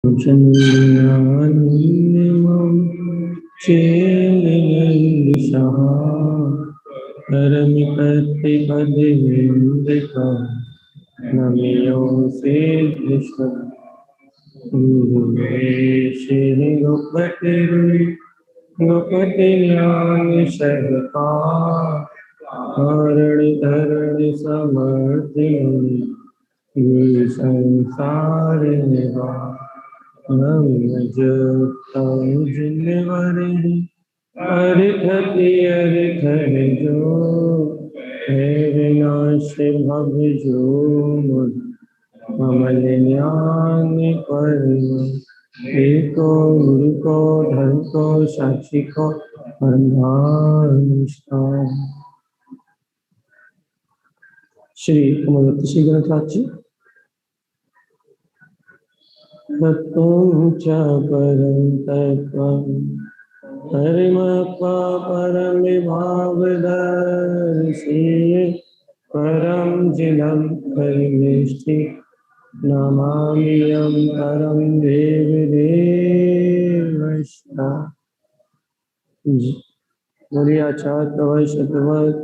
चन्द्रानन्दमं चेन्नैषः करमिकटिपदिविन्दका नमियोऽसि गोपतिज्ञानशरका हरणि समर्थिनि ये संसार जिनवरे अरिठति अरिठन जो है विनाश भव जो अमल ज्ञान पर एको गुरु को धर्म को साक्षी को परमानुष्ठान। श्री कमलवती श्री ग्रंथराज जी। तत्त्वं च परं तत्त्वं परमत्वा परं विभावदर्शि परं जिनं परिवेष्टि नमाम्यहं परं देवदेवस्य। बोलिए आचार्य तव शतवत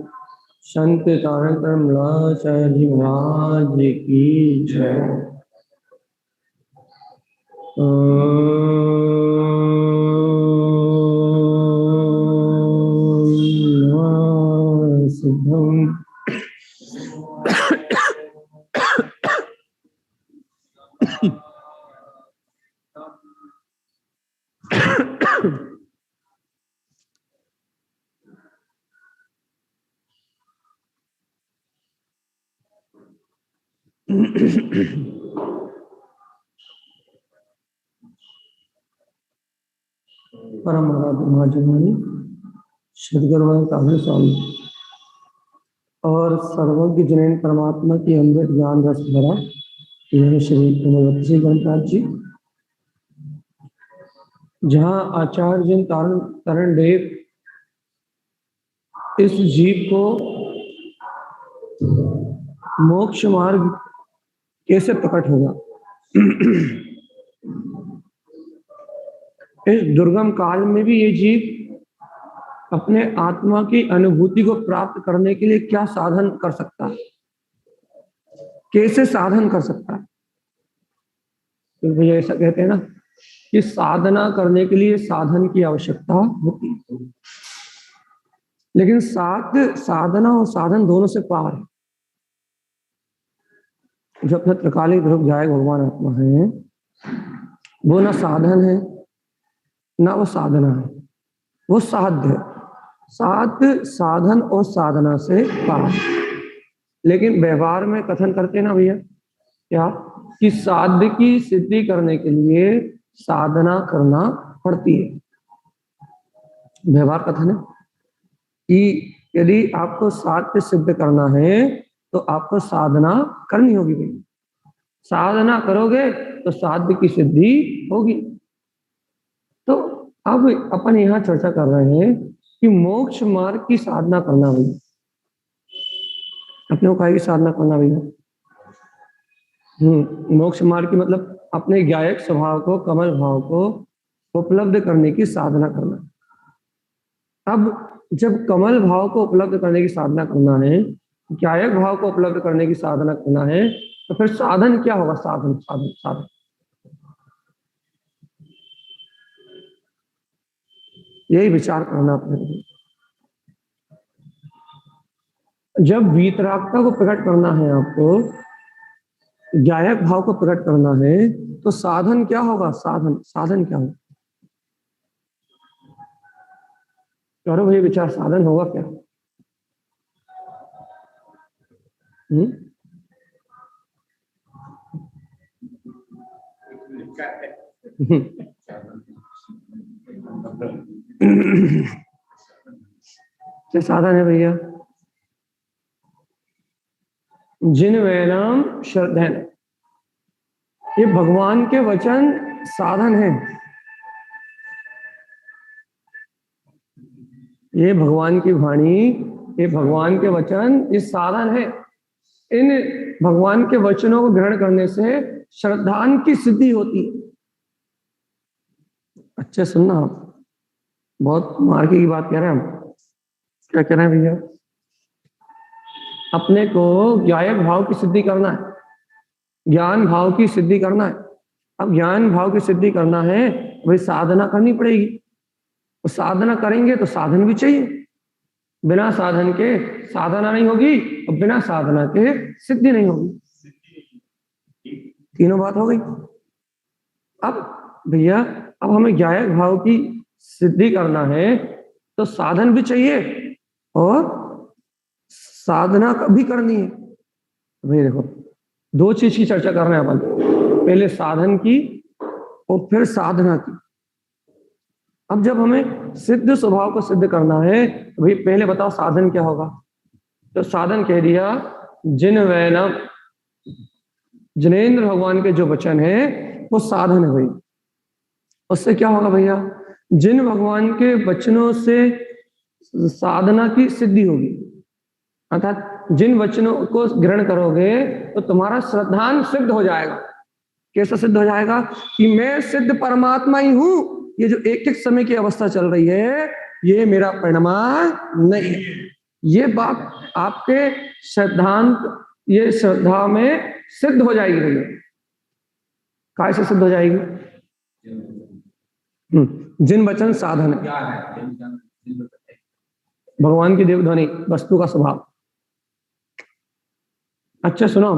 संत तारण कमलाचार्य महाराज की जय। सिद्धम परम महाजनानी सदगुरु काफी स्वामी और सर्वज्ञ जनैन परमात्मा की अमृत ज्ञान रस भरा यह श्री कमलवती श्री ग्रंथराज जी, जहाँ आचार्य जन तरण देव इस जीव को मोक्ष मार्ग कैसे प्रकट होगा, इस दुर्गम काल में भी ये जीव अपने आत्मा की अनुभूति को प्राप्त करने के लिए क्या साधन कर सकता है, कैसे साधन कर सकता है। तो भैया ऐसा कहते हैं ना कि साधना करने के लिए साधन की आवश्यकता होती है, लेकिन साधना और साधन दोनों से पार है। जो अपने त्रिकालिक ध्रुव जाए भगवान आत्मा है, वो ना साधन है ना वो साधना है, वो साध्य है। साधन और साधना से पार। लेकिन व्यवहार में कथन करते ना भैया क्या कि साध्य की सिद्धि करने के लिए साधना करना पड़ती है। व्यवहार कथन है कि यदि आपको साध्य सिद्ध करना है तो आपको साधना करनी होगी भाई। साधना करोगे तो साध्य की सिद्धि होगी। तो अब अपन यहाँ चर्चा कर रहे हैं कि मोक्ष मार्ग की साधना करना भैया, अपने को काय की साधना करना भैया। मोक्ष मार्ग की मतलब अपने गायक स्वभाव को, कमल भाव को उपलब्ध करने की साधना करना। अब जब कमल भाव को उपलब्ध करने की साधना करना है, गायक भाव को उपलब्ध करने की साधना करना है, तो फिर साधन क्या होगा? साधन साधन साधन यही विचार करना अपने। जब वीतरागता को प्रकट करना है, आपको गायक भाव को प्रकट करना है, तो साधन क्या होगा? साधन क्या होगा? करो भाई विचार, साधन होगा क्या? क्या साधन है भैया? जिन वैनाम श्रद्धैन, ये भगवान के वचन साधन है। ये भगवान की वाणी, ये भगवान के वचन, ये साधन है। इन भगवान के वचनों को ग्रहण करने से श्रद्धान की सिद्धि होती है। अच्छे सुनना आप, बहुत मार्के की बात कह रहे हैं हम। क्या कह रहे हैं भैया? अपने को ज्ञायक भाव की सिद्धि करना है, ज्ञान भाव की सिद्धि करना है। अब ज्ञान भाव की सिद्धि करना है, वही साधना करनी पड़ेगी। और साधना करेंगे तो साधन भी चाहिए, बिना साधन के साधना नहीं होगी और बिना साधना के सिद्धि नहीं होगी। तीनों बात हो गई। अब भैया, अब हमें ज्ञायक भाव की सिद्धि करना है तो साधन भी चाहिए और साधना भी करनी है। भाई देखो, दो चीज की चर्चा कर रहे हैं अपन, पहले साधन की और फिर साधना की। अब जब हमें सिद्ध स्वभाव को सिद्ध करना है तो भाई पहले बताओ साधन क्या होगा। तो साधन कह दिया, जिन वैनम, जिनेंद्र भगवान के जो वचन है वो साधन है भाई। उससे क्या होगा भैया? जिन भगवान के वचनों से साधना की सिद्धि होगी, अर्थात जिन वचनों को ग्रहण करोगे तो तुम्हारा श्रद्धान सिद्ध हो जाएगा। कैसा सिद्ध हो जाएगा? कि मैं सिद्ध परमात्मा ही हूं, ये जो एक एक समय की अवस्था चल रही है ये मेरा परिणाम नहीं है। ये बात आपके श्रद्धांत, ये श्रद्धा में सिद्ध हो जाएगी भैया। कैसे सिद्ध हो जाएगी? जिन वचन साधन है, भगवान की देवध्वनि, वस्तु का स्वभाव। अच्छा सुनो,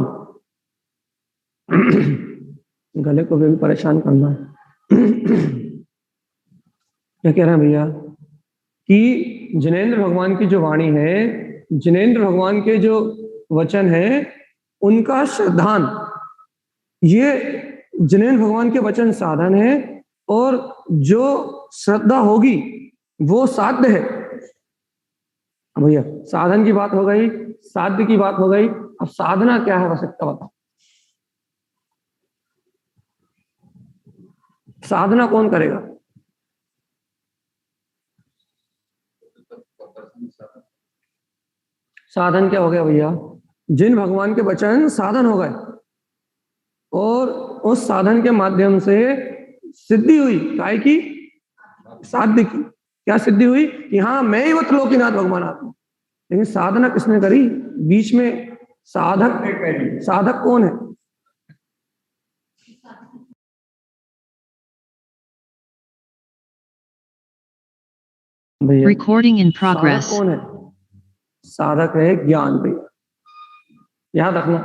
गले को भी परेशान करना है। क्या कह रहे हैं भैया? कि जिनेंद्र भगवान की जो वाणी है, जिनेंद्र भगवान के जो वचन है, उनका श्रद्धान, ये जिनेंद्र भगवान के वचन साधन है और जो श्रद्धा होगी वो साध्य है। भैया साधन की बात हो गई, साध्य की बात हो गई, अब साधना क्या है बस इतना बताओ। साधना कौन करेगा? साधन क्या हो गया भैया? जिन भगवान के वचन साधन हो गए और उस साधन के माध्यम से सिद्धि हुई, काय की? साध्य की। क्या सिद्धि हुई? कि हाँ मैं ही वो त्रिलोकीनाथ भगवान आत्मा। लेकिन साधना किसने करी? बीच में साधक, साधक कौन है? भैया Recording in साधक progress. कौन है? साधक है ज्ञान भैया। याद रखना,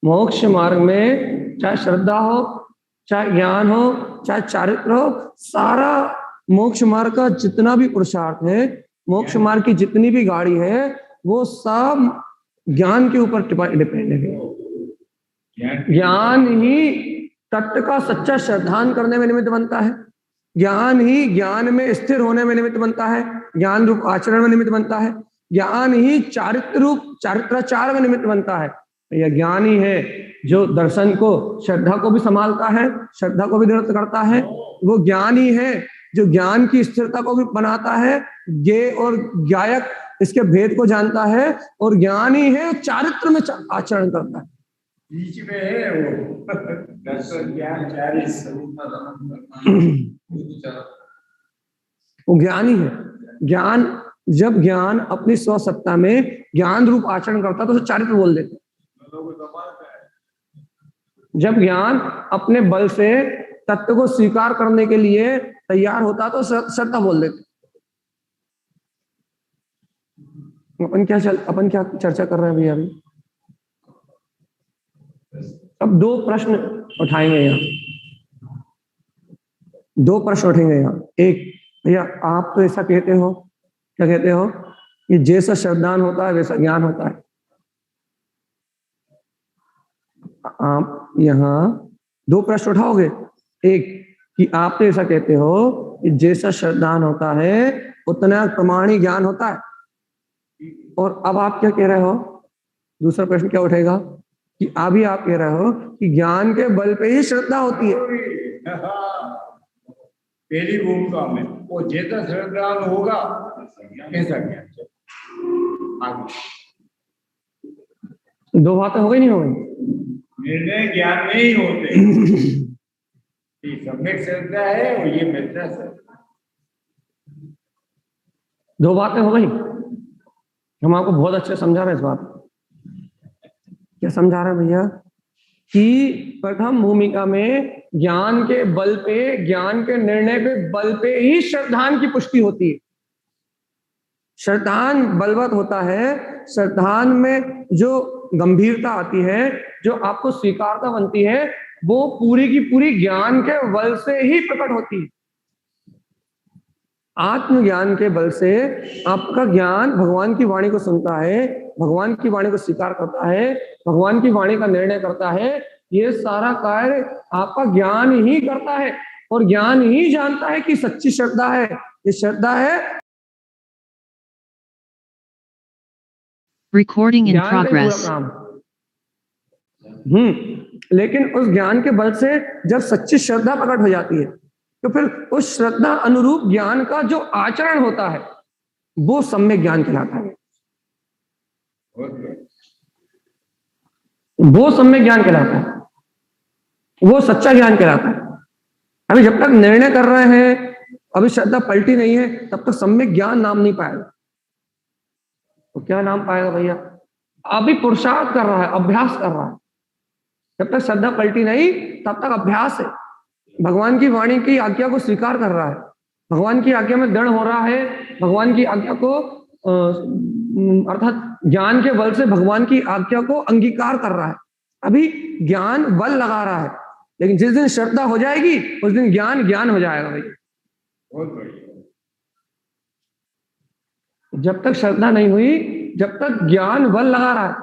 मोक्ष मार्ग में चाहे श्रद्धा हो, चाहे ज्ञान हो, चाहे चारित्र हो, सारा मोक्ष मार्ग का जितना भी पुरुषार्थ है, मोक्ष मार्ग की जितनी भी गाड़ी है, वो सब ज्ञान के ऊपर डिपेंड है। ज्ञान ही तत्व का सच्चा श्रद्धान करने में निमित्त बनता है, ज्ञान ही ज्ञान में स्थिर होने में निमित्त बनता है, ज्ञान रूप आचरण में निमित्त बनता है, ज्ञान ही चारित्र रूप चारित्राचार में निमित्त बनता है। यह ज्ञान ही है जो दर्शन को, श्रद्धा को भी संभालता है, श्रद्धा को भी दृढ़ करता है। वो ज्ञान ही है जो ज्ञान की स्थिरता को भी बनाता है, ज्ञेय और ज्ञायक इसके भेद को जानता है, और ज्ञान ही है चारित्र में आचरण करता है। बीच में है वो दर्शन ज्ञान वो ज्ञान ही है। ज्ञान, जब ज्ञान अपनी स्वसत्ता में ज्ञान रूप आचरण करता तो उसे चारित्र बोल देते। जब ज्ञान अपने बल से तत्व को स्वीकार करने के लिए तैयार होता तो श्रद्धा बोल देते। अपन क्या चर्चा कर रहे हैं भैया? अभी अब दो प्रश्न उठाएंगे यहाँ, दो प्रश्न उठेंगे यहाँ। एक, भैया आप तो ऐसा कहते हो, क्या कहते हो? कि जैसा श्रद्धान होता है वैसा ज्ञान होता है। आप यहाँ दो प्रश्न उठाओगे। एक कि आप तो ऐसा कहते हो कि जैसा श्रद्धान होता है उतना प्रमाणी ज्ञान होता है, और अब आप क्या कह रहे हो? दूसरा प्रश्न क्या उठेगा कि अभी आप कह रहे हो कि ज्ञान के बल पे ही श्रद्धा होती है। पहली भूमिका में वो जैसा श्रद्धान होगा ऐसा ज्ञान। दो बातें हो गई नहीं हो गई? निर्णय ज्ञान में ही होते। ये सम्यक श्रद्धा है और ये मिथ्या श्रद्धा। दो बातें हो गई। हम आपको बहुत अच्छे समझा रहे हैं इस बात को। क्या समझा रहे हैं भैया? कि प्रथम भूमिका में ज्ञान के बल पे, ज्ञान के निर्णय पे बल पे ही श्रद्धान की पुष्टि होती है। श्रद्धान बलवत होता है, श्रद्धान में जो गंभीरता आती है, जो आपको स्वीकारता बनती है, वो पूरी की पूरी ज्ञान के बल से ही प्रकट होती है। आत्मज्ञान के बल से आपका ज्ञान भगवान की वाणी को सुनता है, भगवान की वाणी को स्वीकार करता है, भगवान की वाणी का निर्णय करता है। ये सारा कार्य आपका ज्ञान ही करता है और ज्ञान ही जानता है कि सच्ची श्रद्धा है, ये श्रद्धा है। Recording in ज्ञान का ही पूरा progress. काम। लेकिन उस ज्ञान के बल से जब सच्ची श्रद्धा प्रकट हो जाती है, तो फिर उस श्रद्धा अनुरूप ज्ञान का जो आचरण होता है वो सम्यक ज्ञान कहलाता है। वो सम्यक ज्ञान कहलाता है, वो सच्चा ज्ञान कहलाता है। अभी जब तक निर्णय कर रहे हैं, अभी श्रद्धा पलटी नहीं है, तब तक सम्यक ज्ञान नाम नहीं पाएगा। तो क्या नाम पाएगा भैया? अभी पुरुषार्थ कर रहा है, अभ्यास कर रहा है। जब तक श्रद्धा पलटी नहीं, तब तक अभ्यास है। भगवान की वाणी की आज्ञा को स्वीकार कर रहा है, भगवान की आज्ञा में दृढ़ हो रहा है, भगवान की आज्ञा को अर्थात ज्ञान के बल से भगवान की आज्ञा को अंगीकार कर रहा है। अभी ज्ञान बल लगा रहा है, लेकिन जिस दिन श्रद्धा हो जाएगी उस दिन ज्ञान ज्ञान हो जाएगा भाई। बहुत बढ़िया। जब तक श्रद्धा नहीं हुई, जब तक ज्ञान बल लगा रहा है।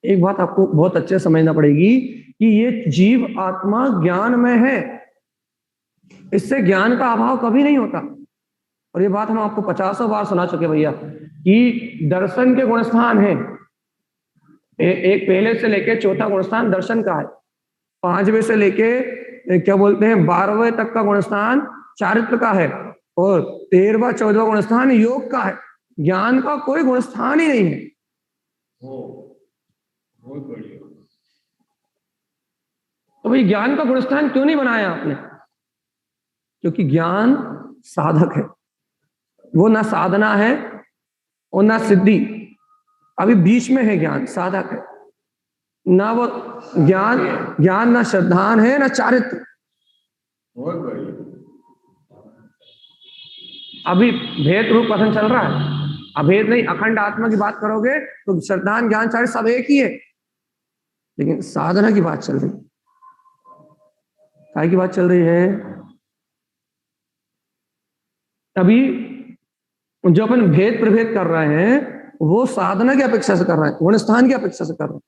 एक बात आपको बहुत अच्छे से समझना पड़ेगी कि ये जीव आत्मा ज्ञान में है, इससे ज्ञान का अभाव कभी नहीं होता। और ये बात हम आपको 50 बार सुना चुके भैया कि दर्शन के गुणस्थान है। एक पहले से लेके चौथा गुणस्थान दर्शन का है, 5वें से लेके क्या बोलते हैं 12वें तक का गुणस्थान चारित्र का है, और 13वां 14वां गुणस्थान योग का है। ज्ञान का कोई गुणस्थान ही नहीं है। बहुत बढ़िया। तो भाई ज्ञान का गुणस्थान क्यों नहीं बनाया आपने? क्योंकि ज्ञान साधक है, वो ना साधना है और ना सिद्धि। अभी बीच में है ज्ञान, साधक है ना वो ज्ञान ना श्रद्धान है ना चारित्र। बहुत बढ़िया। अभी भेद रूप कथन चल रहा है, अभेद नहीं, अखंड आत्मा की बात करोगे तो श्रद्धान ज्ञान चारित्र सब एक ही है, लेकिन साधना की बात चल रही है। काय की बात चल रही है? अभी जो अपन भेद प्रभेद कर रहे हैं वो साधना की अपेक्षा से कर रहे हैं, गुणस्थान की अपेक्षा से कर रहे हैं।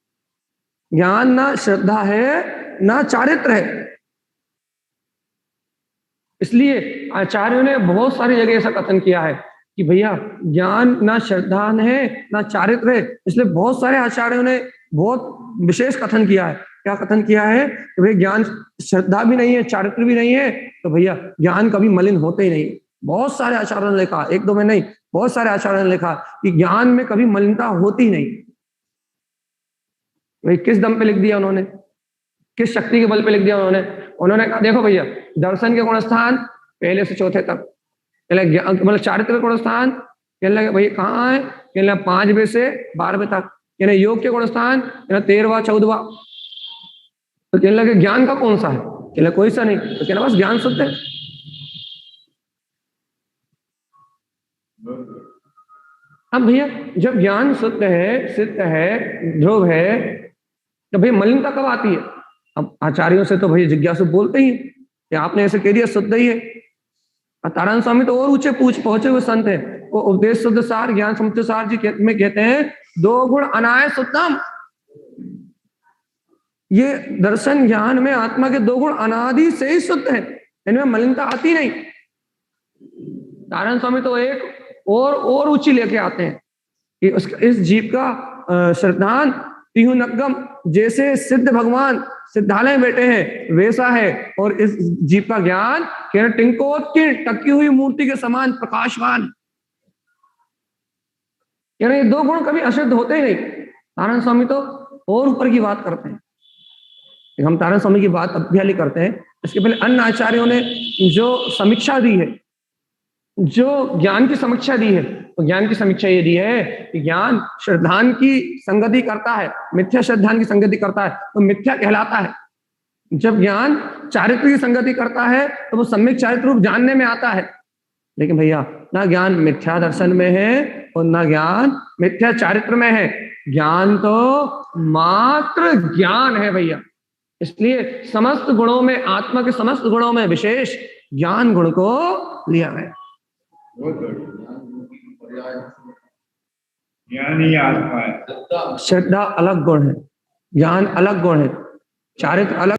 ज्ञान ना श्रद्धा है ना चारित्र है। इसलिए आचार्यों ने बहुत सारी जगह ऐसा कथन किया है कि भैया ज्ञान ना श्रद्धान है ना चारित्र है। इसलिए बहुत सारे आचार्यों ने बहुत विशेष कथन किया है। क्या कथन किया है कि भाई ज्ञान श्रद्धा भी नहीं है, चारित्र भी नहीं है, तो भैया ज्ञान कभी मलिन होते ही नहीं। बहुत सारे आचार्यों ने लिखा, एक दो में नहीं, बहुत सारे आचार्यों ने लिखा कि ज्ञान में कभी मलिनता होती नहीं। भाई किस दम पे लिख दिया उन्होंने, किस शक्ति के बल पे लिख दिया उन्होंने कहा देखो भैया दर्शन के गुणस्थान पहले से चौथे तक, मतलब चारित्र के गुणस्थान कहने लगे भैया कहाँ है, कहने लगे 5वें से 12वें तक, कहने योग के गुणस्थान 13वां 14वां। तो कहने लगे ज्ञान का कौन सा है, कहने लगे कोई सा नहीं, तो कहना बस ज्ञान शुद्ध है। अब भैया जब ज्ञान शुद्ध है, सिद्ध है, ध्रुव है, तो भैया मलिनता कब आती है? अब आचार्यों से तो भैया जिज्ञासु बोलते ही कि आपने ऐसे कह दिया शुद्ध ही है। तारानंद स्वामी तो और ऊंचे पहुंचे हुए संत है, वो उपदेश शुद्ध सार ज्ञान समुच्चय सार जी में कहते हैं 2 गुण अनाय शुद्धम। ये दर्शन ज्ञान में आत्मा के 2 गुण अनादि से ही शुद्ध है, इनमें मलिनता आती नहीं। तारानंद स्वामी तो एक और ऊंची लेके आते हैं कि इस जीव का श्रद्धान तिहु नगम, जैसे सिद्ध भगवान सिद्धालय में बैठे हैं वैसा है, और इस जीव का ज्ञान टिंकोत्कीर्ण टकी हुई मूर्ति के समान प्रकाशवान। यानी ये 2 गुण कभी अशुद्ध होते ही नहीं। तारानंद स्वामी तो और ऊपर की बात करते हैं। हम तारानंद स्वामी की बात अभ्याली करते हैं इसके पहले अन्य आचार्यों ने जो समीक्षा दी है, जो ज्ञान की समीक्षा दी है, तो ज्ञान की समीक्षा ये दी है कि ज्ञान श्रद्धान की संगति करता है, मिथ्या श्रद्धान की संगति करता है तो मिथ्या कहलाता है। जब ज्ञान चारित्र की संगति करता है तो वो सम्यक चारित्र रूप जानने में आता है। लेकिन भैया ना ज्ञान मिथ्या दर्शन में है और ना ज्ञान मिथ्या चारित्र में है, ज्ञान तो मात्र ज्ञान है भैया। इसलिए समस्त गुणों में, आत्मा के समस्त गुणों में विशेष ज्ञान गुण को लिया गया। ज्ञान ही आत्मा है। श्रद्धा अलग गुण है, ज्ञान अलग गुण है, चारित्र अलग।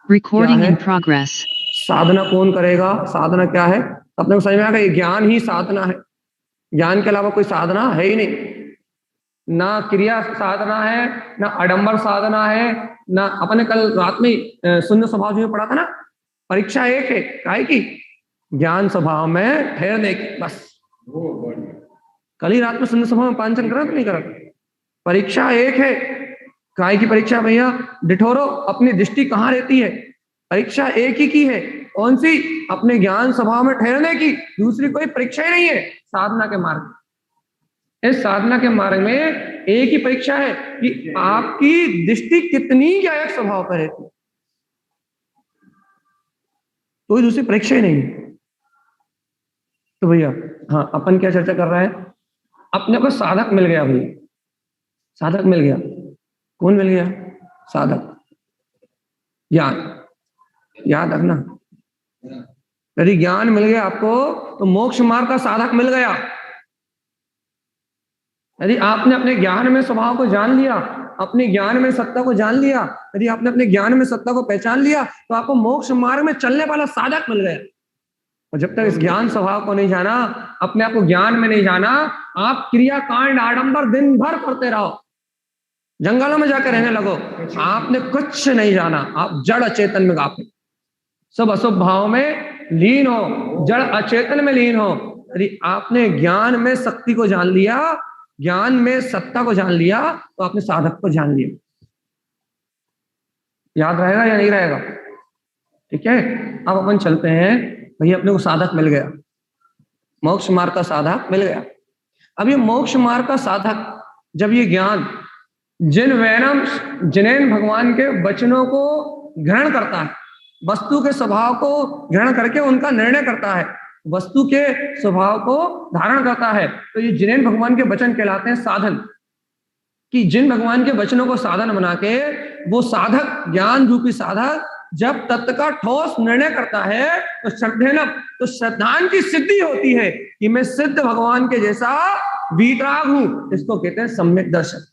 Recording क्या in है? progress. साधना कौन करेगा, साधना क्या है, अपने को समझ में आएगा। ये ज्ञान ही साधना है, ज्ञान के अलावा कोई साधना है ही नहीं। ना क्रिया साधना है, ना आडंबर साधना है, ना अपने कल रात में शून्य स्वभाव जो पढ़ा था ना, परीक्षा एक है काहे की, ज्ञान स्वभाव में ठहरने की, बस। कल ही रात में शून्य स्वभाव में पांचन करा नहीं करा, परीक्षा एक है। काय की परीक्षा भैया, डिठोरो अपनी दृष्टि कहाँ रहती है, परीक्षा एक ही की है। कौन सी? अपने ज्ञान स्वभाव में ठहरने की, दूसरी कोई परीक्षा ही नहीं है। साधना के मार्ग, इस साधना के मार्ग में एक ही परीक्षा है कि आपकी दृष्टि कितनी ज्ञायक स्वभाव पर रहती है, कोई दूसरी परीक्षा ही नहीं। तो भैया हाँ, अपन क्या चर्चा कर रहे हैं, अपने को साधक मिल गया भैया, साधक मिल गया। कौन मिल गया? साधक, ज्ञान। याद रखना, यदि ज्ञान मिल गया आपको तो मोक्ष मार्ग का साधक मिल गया। यदि आपने अपने ज्ञान में स्वभाव को जान लिया, अपने ज्ञान में सत्ता को जान लिया, यदि आपने अपने ज्ञान में सत्ता को पहचान लिया तो आपको मोक्ष मार्ग में चलने वाला साधक मिल गया। और जब तक इस ज्ञान स्वभाव को नहीं जाना, अपने आप को ज्ञान में नहीं जाना, आप क्रिया कांड आडंबर दिन भर करते रहो, जंगलों में जाकर रहने लगो, आपने कुछ नहीं जाना। आप जड़ अचेतन में गाते, सब अशुभ भाव में लीन हो, जड़ अचेतन में लीन हो। यदि आपने ज्ञान में शक्ति को जान लिया, ज्ञान में सत्ता को जान लिया, तो आपने साधक को जान लिया। याद रहेगा या नहीं रहेगा? ठीक है, अब अपन चलते हैं भैया, अपने को साधक मिल गया, मोक्ष मार्ग का साधक मिल गया। अब ये मोक्ष मार्ग का साधक जब ये ज्ञान जिनेन भगवान के वचनों को ग्रहण करता है, वस्तु के स्वभाव को ग्रहण करके उनका निर्णय करता है, वस्तु के स्वभाव को धारण करता है, तो ये जिनेन भगवान के वचन कहलाते हैं साधन। कि जिन भगवान के वचनों को साधन बना के वो साधक, ज्ञान रूपी साधक जब तत्व का ठोस निर्णय करता है तो श्रद्धान की सिद्धि होती है कि मैं सिद्ध भगवान के जैसा वीतराग हूं। इसको कहते हैं सम्यक दर्शन,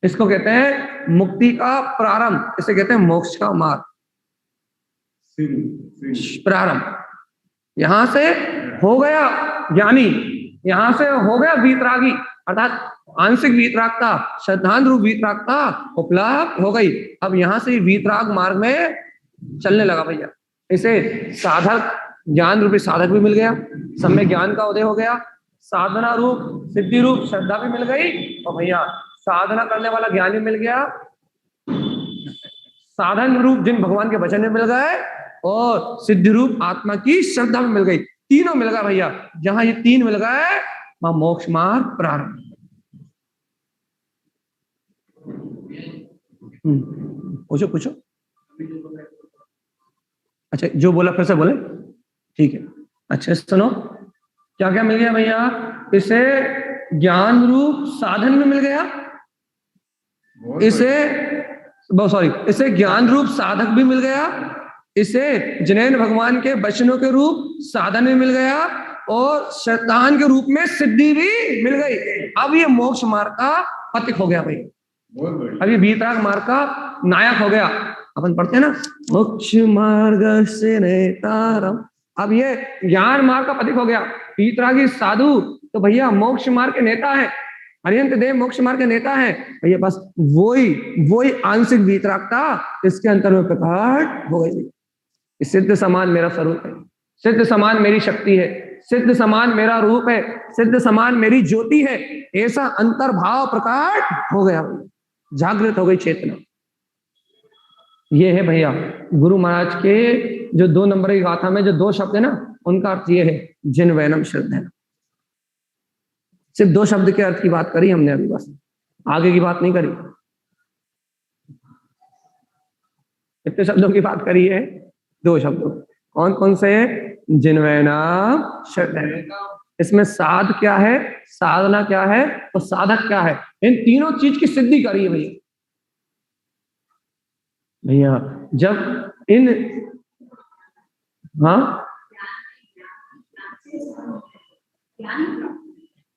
इसको कहते हैं मुक्ति का प्रारंभ, इसे कहते हैं मोक्ष का मार्ग। प्रारंभ यहां से हो गया ज्ञानी, यहां से हो गया वीतरागी, अर्थात आंशिक वीतरागता, श्रद्धान रूप वीतरागता उपलब्ध हो गई। अब यहां से वीतराग मार्ग में चलने लगा भैया। इसे साधक, ज्ञान रूपी साधक भी मिल गया, सम्यक ज्ञान का उदय हो गया, साधना रूप सिद्धि रूप श्रद्धा भी मिल गई, और भैया साधना करने वाला ज्ञान भी मिल गया, साधन रूप जिन भगवान के वचन भी मिल गए, और सिद्धि रूप आत्मा की श्रद्धा भी मिल गई। तीनों मिल गया भैया। जहां ये तीन मिल गए वहां मोक्ष मार्ग प्रारंभ। पूछो पूछो। अच्छा, जो बोला फिर से बोले, ठीक है। अच्छा सुनो, क्या क्या मिल गया भैया? इसे ज्ञान रूप साधन भी मिल गया, इसे ज्ञान रूप साधक भी मिल गया, इसे जिनेन भगवान के वचनों के रूप साधन भी मिल गया, और शैतान के रूप में सिद्धि भी मिल गई। अब ये मोक्ष मार्ग का पथिक हो गया भाई। बहुत बढ़िया। अब ये वीतराग मार्ग का नायक हो गया। अपन पढ़ते हैं ना, मोक्ष मार्ग से नेतारम। अब ये ज्ञान मार्ग का प्रतीक हो गया। वीतरागी साधु तो भैया मोक्ष मार्ग के नेता है। हरिहंत देव मोक्ष मार्ग के नेता है भैया। बस वही आंशिक वीतरागता इसके अंतर में प्रकट हो गई। सिद्ध समान मेरा स्वरूप है, सिद्ध समान मेरी शक्ति है, सिद्ध समान मेरा रूप है, सिद्ध समान मेरी ज्योति है। ऐसा अंतर्भाव प्रकट हो गया, जागृत हो गई चेतना। ये है भैया गुरु महाराज के जो 2 नंबर की गाथा में जो 2 शब्द है ना, उनका अर्थ ये है, जिन वैनम श्रद्धेन। सिर्फ 2 शब्द के अर्थ की बात करी हमने अभी, बस आगे की बात नहीं करी। कितने शब्दों की बात करी है? 2 शब्दों। कौन कौन से? जिन वैनम श्रद्धेन। इसमें साध क्या है, साधना क्या है और साधक क्या है, इन तीनों चीज की सिद्धि करी है भैया। भैया जब इन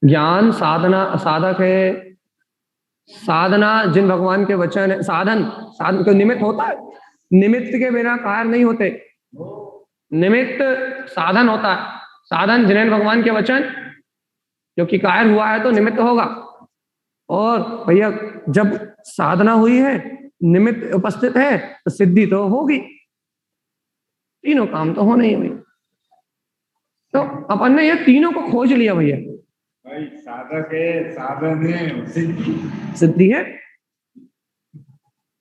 ज्ञान साधना साधक है, साधना जिन भगवान के वचन है, साधन को निमित्त होता है, निमित्त के बिना कार्य नहीं होते, निमित्त साधन होता है। साधन जिन भगवान के वचन, क्योंकि कार्य हुआ है तो निमित्त होगा। और भैया जब साधना हुई है, निमित्त उपस्थित है, तो सिद्धि तो होगी। तीनों काम तो होने ही भैया। तो अपन ने ये तीनों को खोज लिया भैया। भाई साधक है, साधन है, सिद्धि है।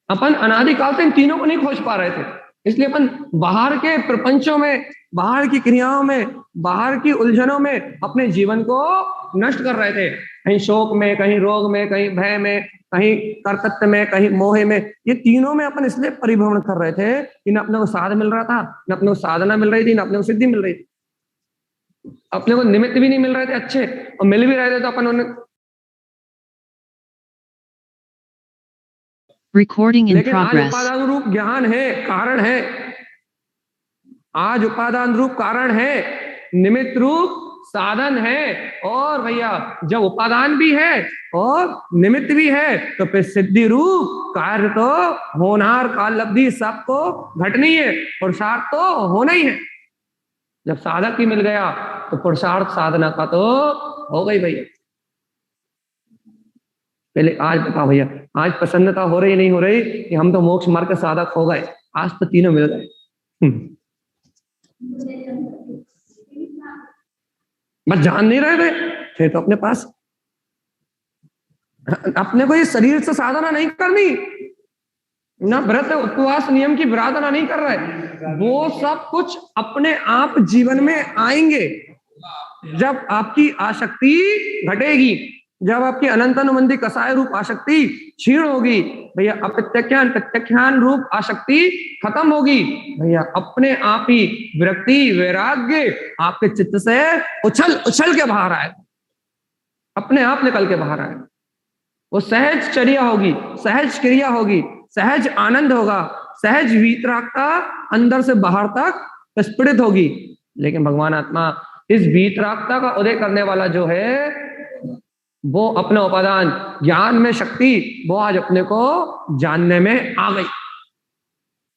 अपन अनादिकाल से इन तीनों को नहीं खोज पा रहे थे, इसलिए अपन बाहर के प्रपंचों में, बाहर की क्रियाओं में, बाहर की उलझनों में अपने जीवन को नष्ट कर रहे थे। कहीं शोक में, कहीं रोग में, कहीं भय में, कहीं कर्तव्य में, कहीं मोह में। ये तीनों में अपन इसलिए परिभ्रमण कर रहे थे कि न अपने को साध मिल रहा था, न अपने को साधना मिल रही थी, न अपने को सिद्धि मिल रही थी। अपने को निमित्त भी नहीं मिल रहे थे अच्छे, और मिल भी रहे थे तो अपन उन्हें Recording in लेकिन आज progress. उपादान रूप ज्ञान है, कारण है। आज उपादान रूप कारण है, निमित्त रूप साधन है। और भैया जब उपादान भी है और निमित्त भी है, तो फिर सिद्धि रूप कार्य तो होनहार काल-लब्धि सबको घटनी है, पुरुषार्थ तो होना ही है। जब साधक ही मिल गया तो पुरुषार्थ साधना का तो हो गई भैया। पहले आज बता भैया, आज प्रसन्नता हो रही नहीं हो रही कि हम तो मोक्ष मार्ग के साधक हो गए? आज तो तीनों मिल गए। बस जान नहीं रहे थे, थे तो अपने पास। अपने को ये शरीर से साधना नहीं करनी, ना व्रत उपवास नियम की विराधना नहीं कर रहे, वो सब कुछ अपने आप जीवन में आएंगे जब आपकी आसक्ति घटेगी, जब आपकी अनंतानुबंधी कसाय रूप आसक्ति क्षीण होगी भैया, अप्रत्यख्यान प्रत्यख्यान रूप आसक्ति खत्म होगी भैया। अपने आप ही विरक्ति वैराग्य आपके चित्त से उछल के बाहर आए, अपने आप निकल के बाहर आए। वो सहज चर्या होगी, सहज क्रिया होगी, सहज आनंद होगा, सहज वीतरागता अंदर से बाहर तक स्फुरित होगी। लेकिन भगवान आत्मा इस वीतरागता का उदय करने वाला जो है, वो अपना उपादान ज्ञान में शक्ति, वो आज अपने को जानने में आ गई,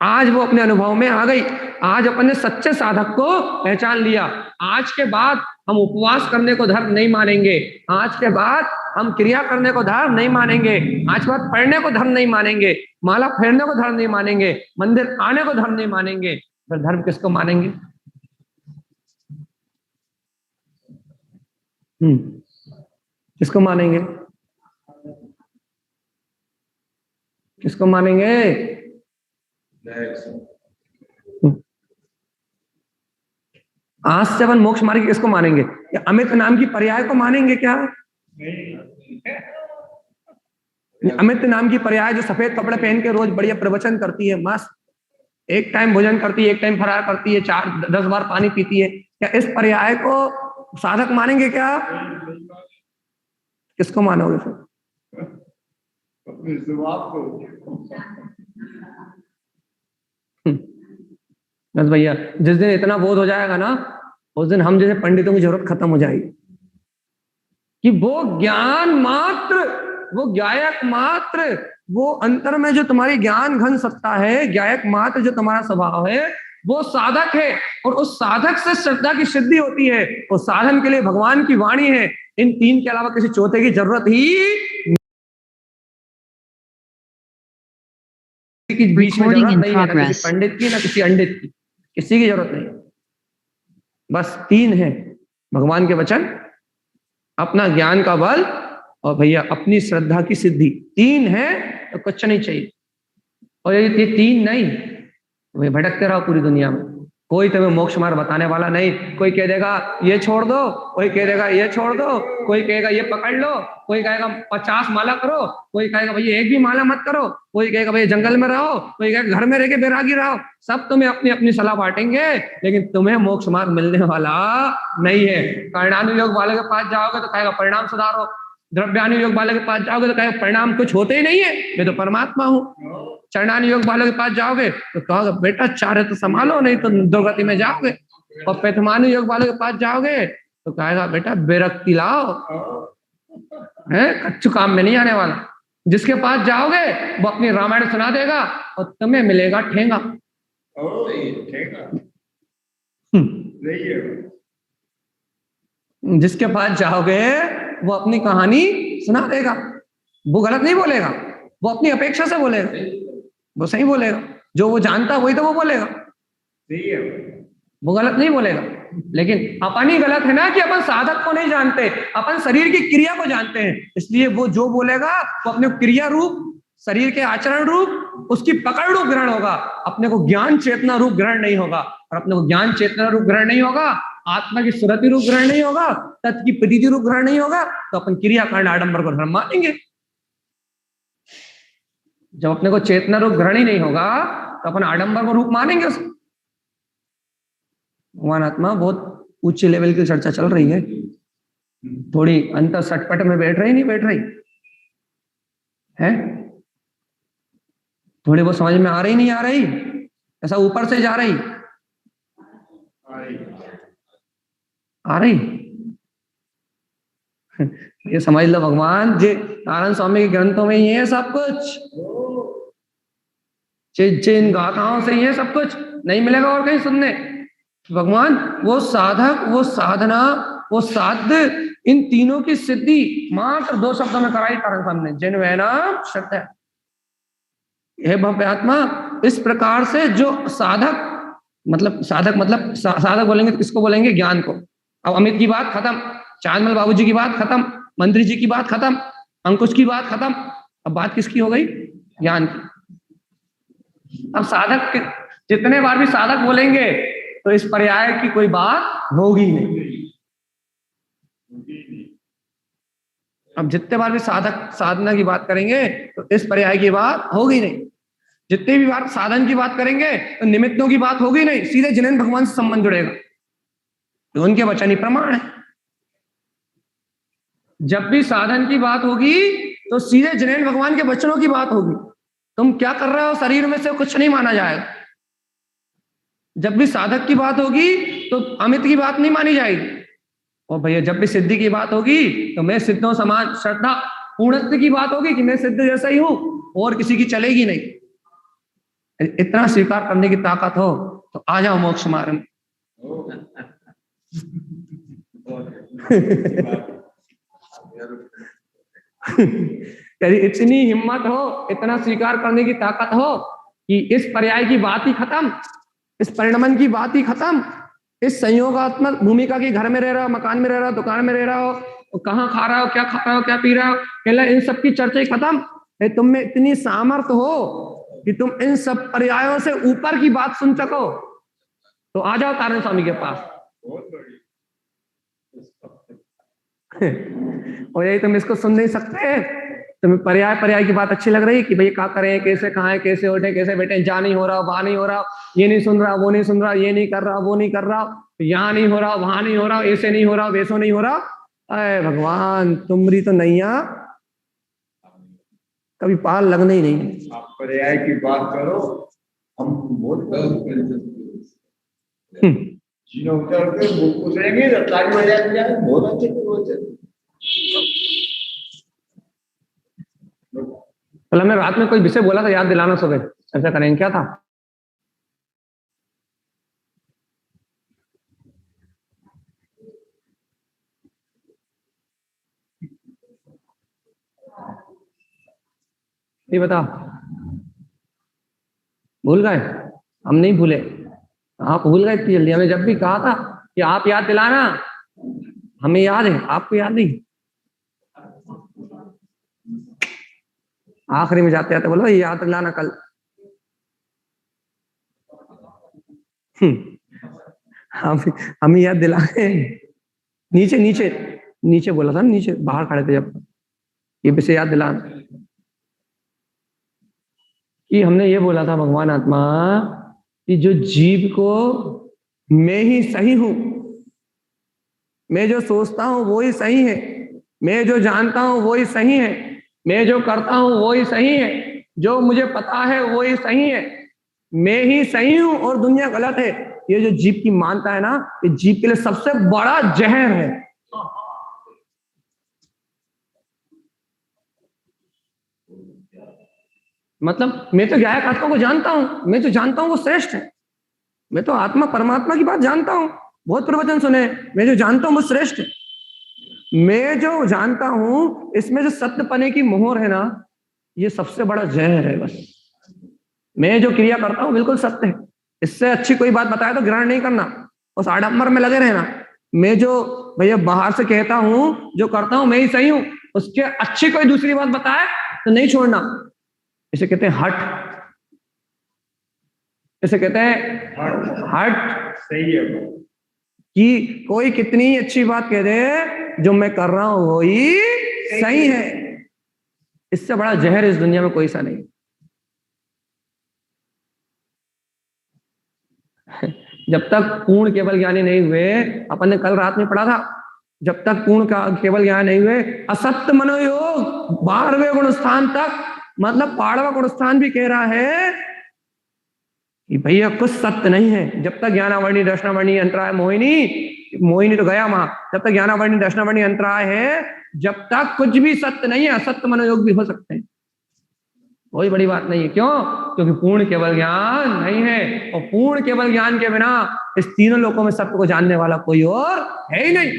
आज वो अपने अनुभव में आ गई। आज अपने सच्चे साधक को पहचान लिया। आज के बाद हम उपवास करने को धर्म नहीं मानेंगे, आज के बाद हम क्रिया करने को धर्म नहीं मानेंगे, आज के बाद पढ़ने को धर्म नहीं मानेंगे, माला फेरने को धर्म नहीं मानेंगे, मंदिर आने को धर्म नहीं मानेंगे। फिर धर्म किसको मानेंगे? किसको मानेंगे? किसको मानेंगे? आज से अपन मोक्ष मार्ग किसको मानेंगे? या अमित नाम की पर्याय को मानेंगे क्या? अमित नाम की पर्याय जो सफेद कपड़े पहन के रोज बढ़िया प्रवचन करती है, मस्त, एक टाइम भोजन करती है, एक टाइम फरार करती है, 4-10 बार पानी पीती है, क्या इस पर्याय को साधक मानेंगे क्या? किसको मानोगे फिर? बस भैया जिस दिन इतना बोध हो जाएगा ना, उस दिन हम जैसे पंडितों की जरूरत खत्म हो जाएगी कि वो ज्ञान मात्र वो ज्ञायक मात्र, वो अंतर में जो तुम्हारी ज्ञान घन सत्ता है, ज्ञायक मात्र जो तुम्हारा स्वभाव है, वो साधक है। और उस साधक से श्रद्धा की सिद्धि होती है। और साधन के लिए भगवान की वाणी है। इन तीन के अलावा किसी चौथे की जरूरत ही की बीच में Recording जरूरत in नहीं है, ना किसी progress. पंडित की, ना किसी अंडित की, किसी की जरूरत नहीं। बस तीन है, भगवान के वचन, अपना ज्ञान का बल, और भैया अपनी श्रद्धा की सिद्धि। तीन है तो कुछ नहीं चाहिए। और यदि ये तीन नहीं, वे भटकते रहो पूरी दुनिया में। कोई तुम्हें मोक्ष मार्ग बताने वाला नहीं। कोई कह देगा ये छोड़ दो, कोई कह देगा ये छोड़ दो, कोई कहेगा ये पकड़ लो, कोई कहेगा 50 माला करो, कोई कहेगा भैया एक भी माला मत करो, कोई कहेगा भैया जंगल में रहो, कोई कहेगा घर में रह के बैरागी रहो। सब तुम्हें अपनी अपनी सलाह बांटेंगे, लेकिन तुम्हें मोक्ष मार्ग मिलने वाला नहीं है। कर्णानुयोग वाले के पास जाओगे तो कहेगा परिणाम सुधारो, द्रव्यानुयोग वाले के पास जाओगे तो कहेगा परिणाम कुछ होते ही नहीं है, मैं तो परमात्मा हूँ। चरणानुयोग वालों के पास जाओगे तो कहोगे बेटा चारे तो संभालो, नहीं तो दुर्गति में जाओगे। और पैथमानुयोग वालों के पास जाओगे तो कहेगा बेटा विरक्ति लाओ, है कच्चू काम में नहीं आने वाला। जिसके पास जाओगे वो अपनी रामायण सुना देगा और तुम्हें मिलेगा ठेंगा। जिसके पास जाओगे वो अपनी कहानी सुना देगा। वो गलत नहीं बोलेगा, वो अपनी अपेक्षा से बोलेगा, वो सही बोलेगा। जो वो जानता वही तो वो बोलेगा, वो गलत नहीं बोलेगा। लेकिन अपन ही गलत है ना कि अपन साधक को नहीं जानते, अपन शरीर की क्रिया को जानते हैं। इसलिए वो जो बोलेगा वो अपने क्रिया रूप, शरीर के आचरण रूप, उसकी पकड़ रूप ग्रहण होगा। अपने को ज्ञान चेतना रूप ग्रहण नहीं होगा। और अपने को ज्ञान चेतना रूप ग्रहण नहीं होगा, आत्मा की सुरति रूप ग्रहण नहीं होगा, तत्व की प्रतीति रूप ग्रहण नहीं होगा, तो अपन क्रिया कांड आडंबर को धर्म मानेंगे। जब अपने को चेतना रूप ग्रहण ही नहीं होगा तो अपन आडंबर को रूप मानेंगे उसे। भगवान आत्मा बहुत उच्च लेवल की चर्चा चल रही है, थोड़ी अंतर सटपट में बैठ रही नहीं बैठ रही है, थोड़ी बहुत समझ में आ रही नहीं आ रही, ऐसा ऊपर से जा रही आ रही। ये समझ लो भगवान जी नारायण स्वामी के ग्रंथों में ही है सब कुछ, जिन गाथाओं से ही है सब कुछ, नहीं मिलेगा और कहीं सुनने। भगवान वो साधक, वो साधना, वो साध्य, इन तीनों की सिद्धि मात्र दो शब्दों में कराई कारण सामने, जिन वैना श्रद्धा। हे भव्य आत्मा, इस प्रकार से जो साधक साधक बोलेंगे तो किसको बोलेंगे? ज्ञान को। अब अमित की बात खत्म, चांदमल बाबूजी की बात खत्म, मंत्री जी की बात खत्म, अंकुश की बात खत्म, अब बात किसकी हो गई? ज्ञान की। अब साधक जितने बार भी साधक बोलेंगे तो इस पर्याय की कोई बात होगी नहीं। अब जितने बार भी साधक साधना की बात करेंगे तो इस पर्याय की बात होगी नहीं। जितने भी बार साधन की बात करेंगे तो निमित्तों की बात होगी नहीं, सीधे जिनेन्द्र भगवान से संबंध जुड़ेगा, तो उनके वचन ही प्रमाण है। जब भी साधन की बात होगी तो सीधे जिनेन्द्र भगवान के वचनों की बात होगी। तुम क्या कर रहे हो शरीर में से कुछ नहीं माना जाएगा। जब भी साधक की बात होगी तो अमित की बात नहीं मानी जाएगी। और भैया जब भी सिद्धि की बात होगी तो मैं सिद्धों समान श्रद्धा पूर्णत्व की बात होगी कि मैं सिद्ध जैसा ही हूं और किसी की चलेगी नहीं। इतना स्वीकार करने की ताकत हो तो आ जाओ मोक्ष मार्ग में। यदि इतनी हिम्मत हो, इतना स्वीकार करने की ताकत हो कि इस पर्याय की बात ही खत्म, इस परिणमन की बात ही खत्म, इस संयोगात्मक भूमिका की घर में रह रहा हो, मकान में रह रहा हो, दुकान में रह रहा हो, कहाँ खा रहा हो, क्या खा रहा हो, क्या पी रहा हो, पहले इन सब की चर्चा ही खत्म। तुम में इतनी सामर्थ्य हो कि तुम इन सब पर्यायों से ऊपर की बात सुन सको तो आ जाओ तारण स्वामी के पास। और यही तुम इसको सुन नहीं सकते, तुम्हें पर्याय की बात अच्छी लग रही कि भाई क्या करें, कैसे खाएं, कैसे उठे, कैसे बैठे, जा नहीं हो रहा, वहां नहीं हो रहा, ये नहीं सुन रहा, वो नहीं सुन रहा, ये नहीं कर रहा, वो नहीं कर रहा, यहाँ नहीं हो रहा, वहां नहीं हो रहा, ऐसे नहीं हो रहा, वैसो नहीं हो रहा। अरे भगवान तुम्हारी तो नैया कभी पार लगना ही नहीं। आप पर्याय की बात करो, हम बहुत उतर के उतरेंगे, ताली बजा के बहुत अच्छे। कल हमने रात में कोई विषय बोला था, याद दिलाना सुबह चर्चा करेंगे, क्या था? ये बता, भूल गए? हम नहीं भूले, आप भूल गए इतनी जल्दी। हमें जब भी कहा था कि आप याद दिलाना, हमें याद है, आपको याद नहीं। आखिरी में जाते आते बोलो याद दिलाना कल। हम याद दिलाए। नीचे नीचे नीचे बोला था, नीचे बाहर खड़े थे जब, ये विषय याद दिलाना कि हमने ये बोला था भगवान आत्मा कि जो जीव को मैं ही सही हूं, मैं जो सोचता हूं वो ही सही है, मैं जो जानता हूं वो ही सही है, मैं जो करता हूं वो ही सही है, जो मुझे पता है वो ही सही है, मैं ही सही हूं और दुनिया गलत है। ये जो जीव की मानता है ना, ये जीव के लिए सबसे बड़ा जहर है। मतलब मैं तो गायक आत्मा को जानता हूं, मैं जो जानता हूं वो श्रेष्ठ है, मैं तो आत्मा परमात्मा की बात जानता हूं, बहुत प्रवचन सुने, मैं जो जानता हूं वो श्रेष्ठ है। मैं जो जानता हूं इसमें जो सत्यपने की मोहर है ना, ये सबसे बड़ा जहर है। बस मैं जो क्रिया करता हूं बिल्कुल सत्य है, इससे अच्छी कोई बात बताए तो ग्रहण नहीं करना, उस आडंबर में लगे रहना। मैं जो भैया बाहर से कहता हूं, जो करता हूं मैं ही सही हूं, उसके अच्छी कोई दूसरी बात बताए तो नहीं छोड़ना। इसे कहते हैं हट, इसे कहते हैं हट। सही है कि कोई कितनी ही अच्छी बात कह दे, जो मैं कर रहा हूं वो ही सही है। इससे बड़ा जहर इस दुनिया में कोई सा नहीं। जब तक पूर्ण केवल ज्ञानी नहीं हुए, अपन ने कल रात में पढ़ा था, जब तक पूर्ण का केवल ज्ञान नहीं हुए, असत्य मनोयोग 12वें गुण स्थान तक, मतलब 12वां गुण स्थान भी कह रहा है कि भैया कुछ सत्य नहीं है। जब तक ज्ञानावर्णी दर्शनावर्णी अंतराय मोहिनी तो गया वहां, जब तक ज्ञानावर्णी दर्शनावर्णी अंतराय है, जब तक कुछ भी सत्य नहीं है। असत्य मनोयोग भी हो सकते हैं, कोई बड़ी बात नहीं है। क्यों? क्योंकि पूर्ण केवल ज्ञान नहीं है, और पूर्ण केवल ज्ञान के बिना इस तीनों लोकों में सत्य को जानने वाला कोई और है ही नहीं।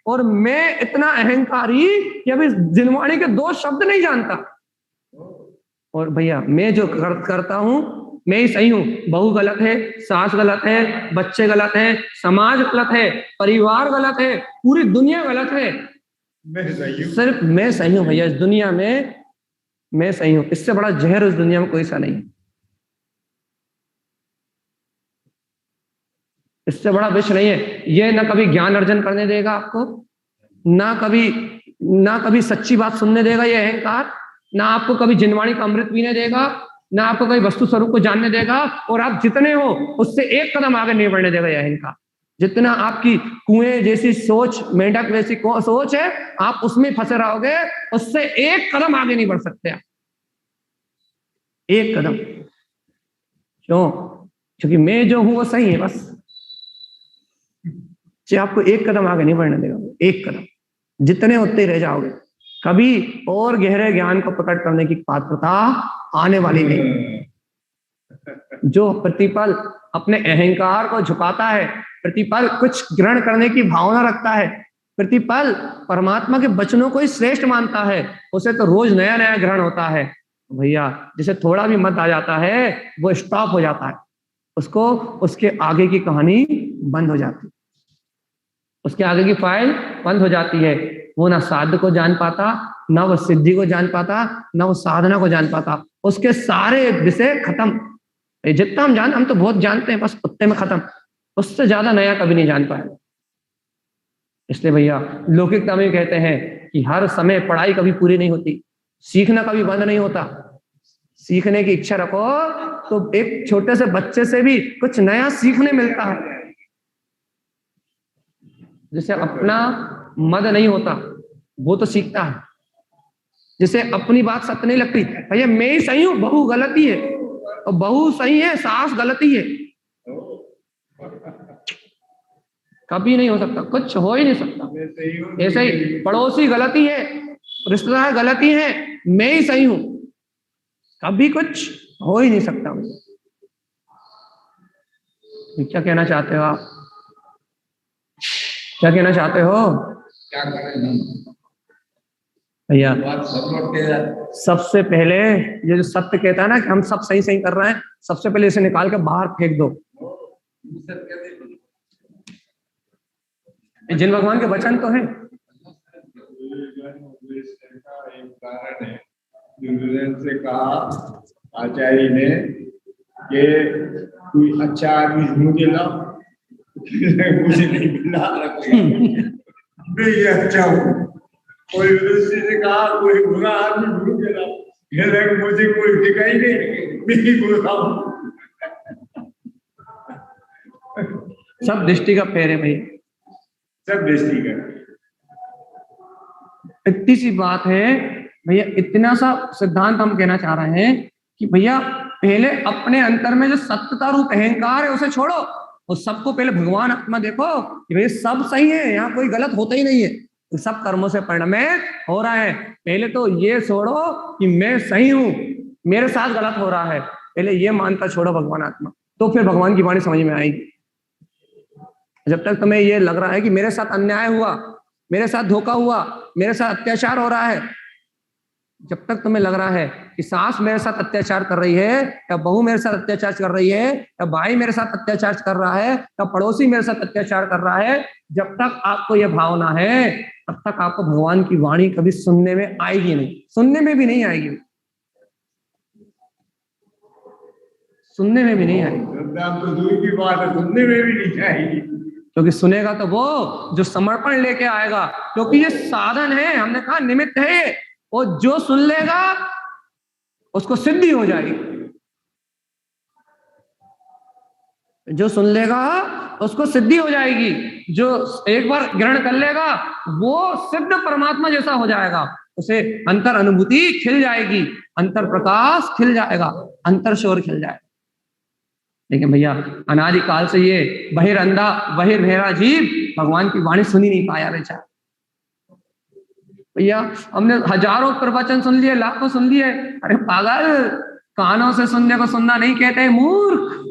और मैं इतना अहंकारी कि अभी जिनवाणी के 2 शब्द नहीं जानता, और भैया मैं जो करता हूं मैं ही सही हूं। बहू गलत है, सास गलत है, बच्चे गलत है, समाज गलत है, परिवार गलत है, पूरी दुनिया गलत है, सिर्फ मैं सही हूं। भैया इस दुनिया में मैं सही हूं, इससे बड़ा जहर उस दुनिया में कोई सा नहीं, इससे बड़ा विष नहीं है। ये ना कभी ज्ञान अर्जन करने देगा आपको, ना कभी सच्ची बात सुनने देगा ये अहंकार, ना आपको कभी जिनवाणी का अमृत पीने देगा, ना आपको कभी वस्तु स्वरूप को जानने देगा। और आप जितने हो उससे एक कदम आगे नहीं बढ़ने देगा ये अहंकार। जितना आपकी कुएं जैसी सोच, मेंढक वैसी सोच है, आप उसमें फंसे रहोगे, उससे एक कदम आगे नहीं बढ़ सकते आप, एक कदम। क्यों? क्योंकि मैं जो हूं वो सही है, बस जो आपको एक कदम आगे नहीं बढ़ने देगा, एक कदम, जितने उतने रह जाओगे, कभी और गहरे ज्ञान को प्रकट करने की पात्रता आने वाली नहीं। जो प्रतिपल अपने अहंकार को झुकाता है, प्रतिपल कुछ ग्रहण करने की भावना रखता है, प्रतिपल परमात्मा के वचनों को ही श्रेष्ठ मानता है, उसे तो रोज नया नया ग्रहण होता है। भैया जिसे थोड़ा भी मत आ जाता है वो स्टॉप हो जाता है, उसको उसके आगे की कहानी बंद हो जाती है, उसके आगे की फाइल बंद हो जाती है। वो ना साध्य को जान पाता, ना वो सिद्धि को जान पाता, ना वो साधना को जान पाता, उसके सारे विषय खत्म। जितना हम हम तो बहुत जानते हैं, बस उतने में खत्म, उससे ज्यादा नया कभी नहीं जान पाए। इसलिए भैया लौकिकता में कहते हैं कि हर समय पढ़ाई कभी पूरी नहीं होती, सीखना कभी बंद नहीं होता। सीखने की इच्छा रखो तो एक छोटे से बच्चे से भी कुछ नया सीखने मिलता है। जिसे अपना मद नहीं होता वो तो सीखता है, जिसे अपनी बात सत्य नहीं लगती, भैया मैं ही सही हूं, बहू गलती है, और बहू सही है, सास गलती है, कभी नहीं हो सकता, कुछ हो ही नहीं सकता। ऐसे ही पड़ोसी गलती है, रिश्तेदार गलती है, मैं ही सही हूं, कभी कुछ हो ही नहीं सकता। क्या कहना चाहते हो आप? क्या कहना चाहते हो क्या करें हम? भैया? बात सब लोग के सबसे पहले ये जो सत्य कहता है ना कि हम सब सही सही कर रहे हैं, सबसे पहले इसे निकाल के बाहर फेंक दो। ये जिन भगवान के वचन तो हैं। एक कारण है, दुर्योधन से कहा आचार्य ने कि कोई अच्छा आदमी ढूंढ लाओ, मुझे नहीं मिला, मैं ये अच्छा हूँ। कोई युधिष्ठिर से कहा कोई बुरा आदमी ढूंढ लाओ, मुझे कोई दिखाई नहीं, मैं ही बुरा हूँ। सब दृष्टि का फेर है भैया, सब दृष्टि का। इतनी सी बात है भैया, इतना सा सिद्धांत हम कहना चाह रहे हैं कि भैया पहले अपने अंतर में जो सत्यता रूप अहंकार है उसे छोड़ो, और सबको पहले भगवान आत्मा देखो कि भैया सब सही है, यहाँ कोई गलत होता ही नहीं है, तो सब कर्मों से परिणमित हो रहा है। पहले तो ये छोड़ो कि मैं सही हूं, मेरे साथ गलत हो रहा है, पहले ये मानता छोड़ो भगवान आत्मा, तो फिर भगवान की वाणी समझ में आएगी। जब तक तुम्हें ये लग रहा है कि मेरे साथ अन्याय हुआ, मेरे साथ धोखा हुआ, मेरे साथ अत्याचार हो रहा है, जब तक तुम्हें लग रहा है कि सास मेरे साथ अत्याचार कर रही है, या बहू मेरे साथ अत्याचार कर रही है, या भाई मेरे साथ अत्याचार कर रहा है, या पड़ोसी मेरे साथ अत्याचार कर रहा है, जब तक आपको यह भावना है तब तक आपको भगवान की वाणी कभी सुनने में आएगी नहीं, सुनने में भी नहीं आएगी, सुनने में भी नहीं आएगी। तो दूर की बात है, सुनने में भी नहीं आएगी, क्योंकि सुनेगा तो वो जो समर्पण लेके आएगा, क्योंकि ये साधन है, हमने कहा निमित्त है ये, और जो सुन लेगा उसको सिद्धि हो जाएगी, जो सुन लेगा उसको सिद्धि हो जाएगी, जो एक बार ग्रहण कर लेगा वो सिद्ध परमात्मा जैसा हो जाएगा, उसे अंतर अनुभूति खिल जाएगी, अंतर प्रकाश खिल जाएगा, अंतर शोर खिल जाएगा। लेकिन भैया अनादिकाल से ये बहिरंधा बहिर्भेरा जीव भगवान की वाणी सुन ही नहीं पाया बेचारा। भैया हमने हजारों प्रवचन सुन लिए, लाखों सुन लिए, अरे पागल, कानों से सुनने को सुनना नहीं कहते, मूर्ख।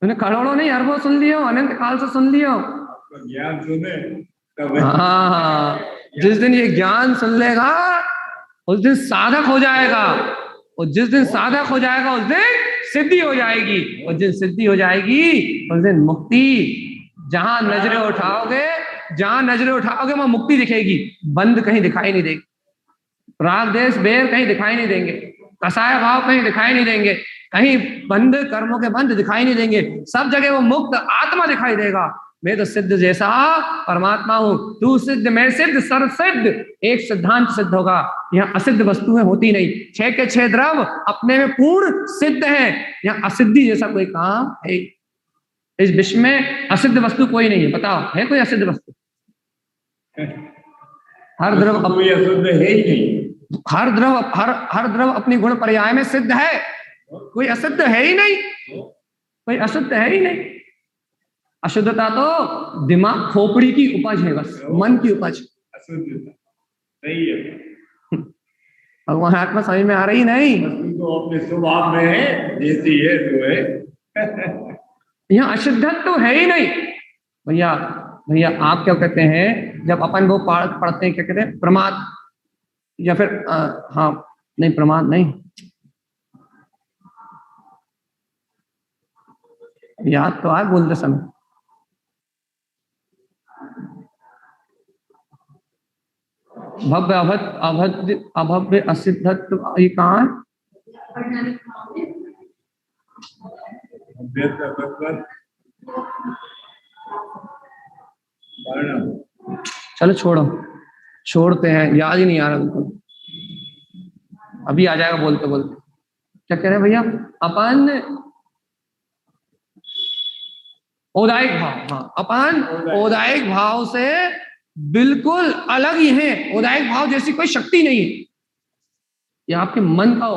तूने करोड़ों नहीं अरबों सुन लियो, अनंत काल से सुन लियो, ज्ञान सुने तब। हाँ, जिस दिन ये ज्ञान सुन लेगा उस दिन साधक हो जाएगा, और जिस दिन साधक हो जाएगा उस दिन सिद्धि हो जाएगी, और जिस दिन सिद्धि हो जाएगी उस दिन मुक्ति। जहां नजरें उठाओगे, जहां नजरें उठाओगे वहां मुक्ति दिखेगी, बंद कहीं दिखाई नहीं देगी, राग देश बेर कहीं दिखाई नहीं देंगे, कसाय भाव कहीं दिखाई नहीं देंगे, कहीं बंद कर्मों के बंद दिखाई नहीं देंगे, सब जगह वो मुक्त आत्मा दिखाई देगा। मैं तो सिद्ध जैसा परमात्मा हूं, तू सिद्ध मैं सिद्ध सर्व सिद्ध, एक सिद्धांत सिद्ध होगा, यहाँ असिद्ध वस्तुएं होती नहीं, 6 के 6 द्रव अपने में पूर्ण सिद्ध है, यहाँ असिद्धि जैसा कोई काम है, इस विश्व में असिद्ध वस्तु कोई नहीं है, बताओ है कोई असिद्ध वस्तु? हर द्रव कोई अशुद्ध है ही नहीं, हर द्रव अपनी गुण पर्याय में सिद्ध है, कोई असिद्ध है ही नहीं, कोई अशुद्ध है ही नहीं। अशुद्धता तो दिमाग खोपड़ी की उपज है, बस मन की उपज, अशुद्धता सही है। भगवान आत्मा समझ में आ रही नहीं, तो अपने स्वभाव में है, जैसी है तो है। यहाँ अशुद्धत तो है ही नहीं। भैया भैया आप क्या कहते हैं, जब अपन वो पढ़ते हैं क्या कहते हैं, प्रमाद, या फिर हाँ नहीं प्रमाद नहीं, याद तो आए बोलते समय, भव्य अभद्र अभव्य असिद्धत्व, ये कहाँ है? चलो छोड़ो, छोड़ते हैं, याद ही नहीं आ रहा बिल्कुल, अभी आ जाएगा बोलते बोलते। क्या कह रहे हैं भैया? अपन औदायिक भाव, हाँ अपन औदायिक भाव से बिल्कुल अलग ही है, औदायिक भाव जैसी कोई शक्ति नहीं है, ये आपके मन का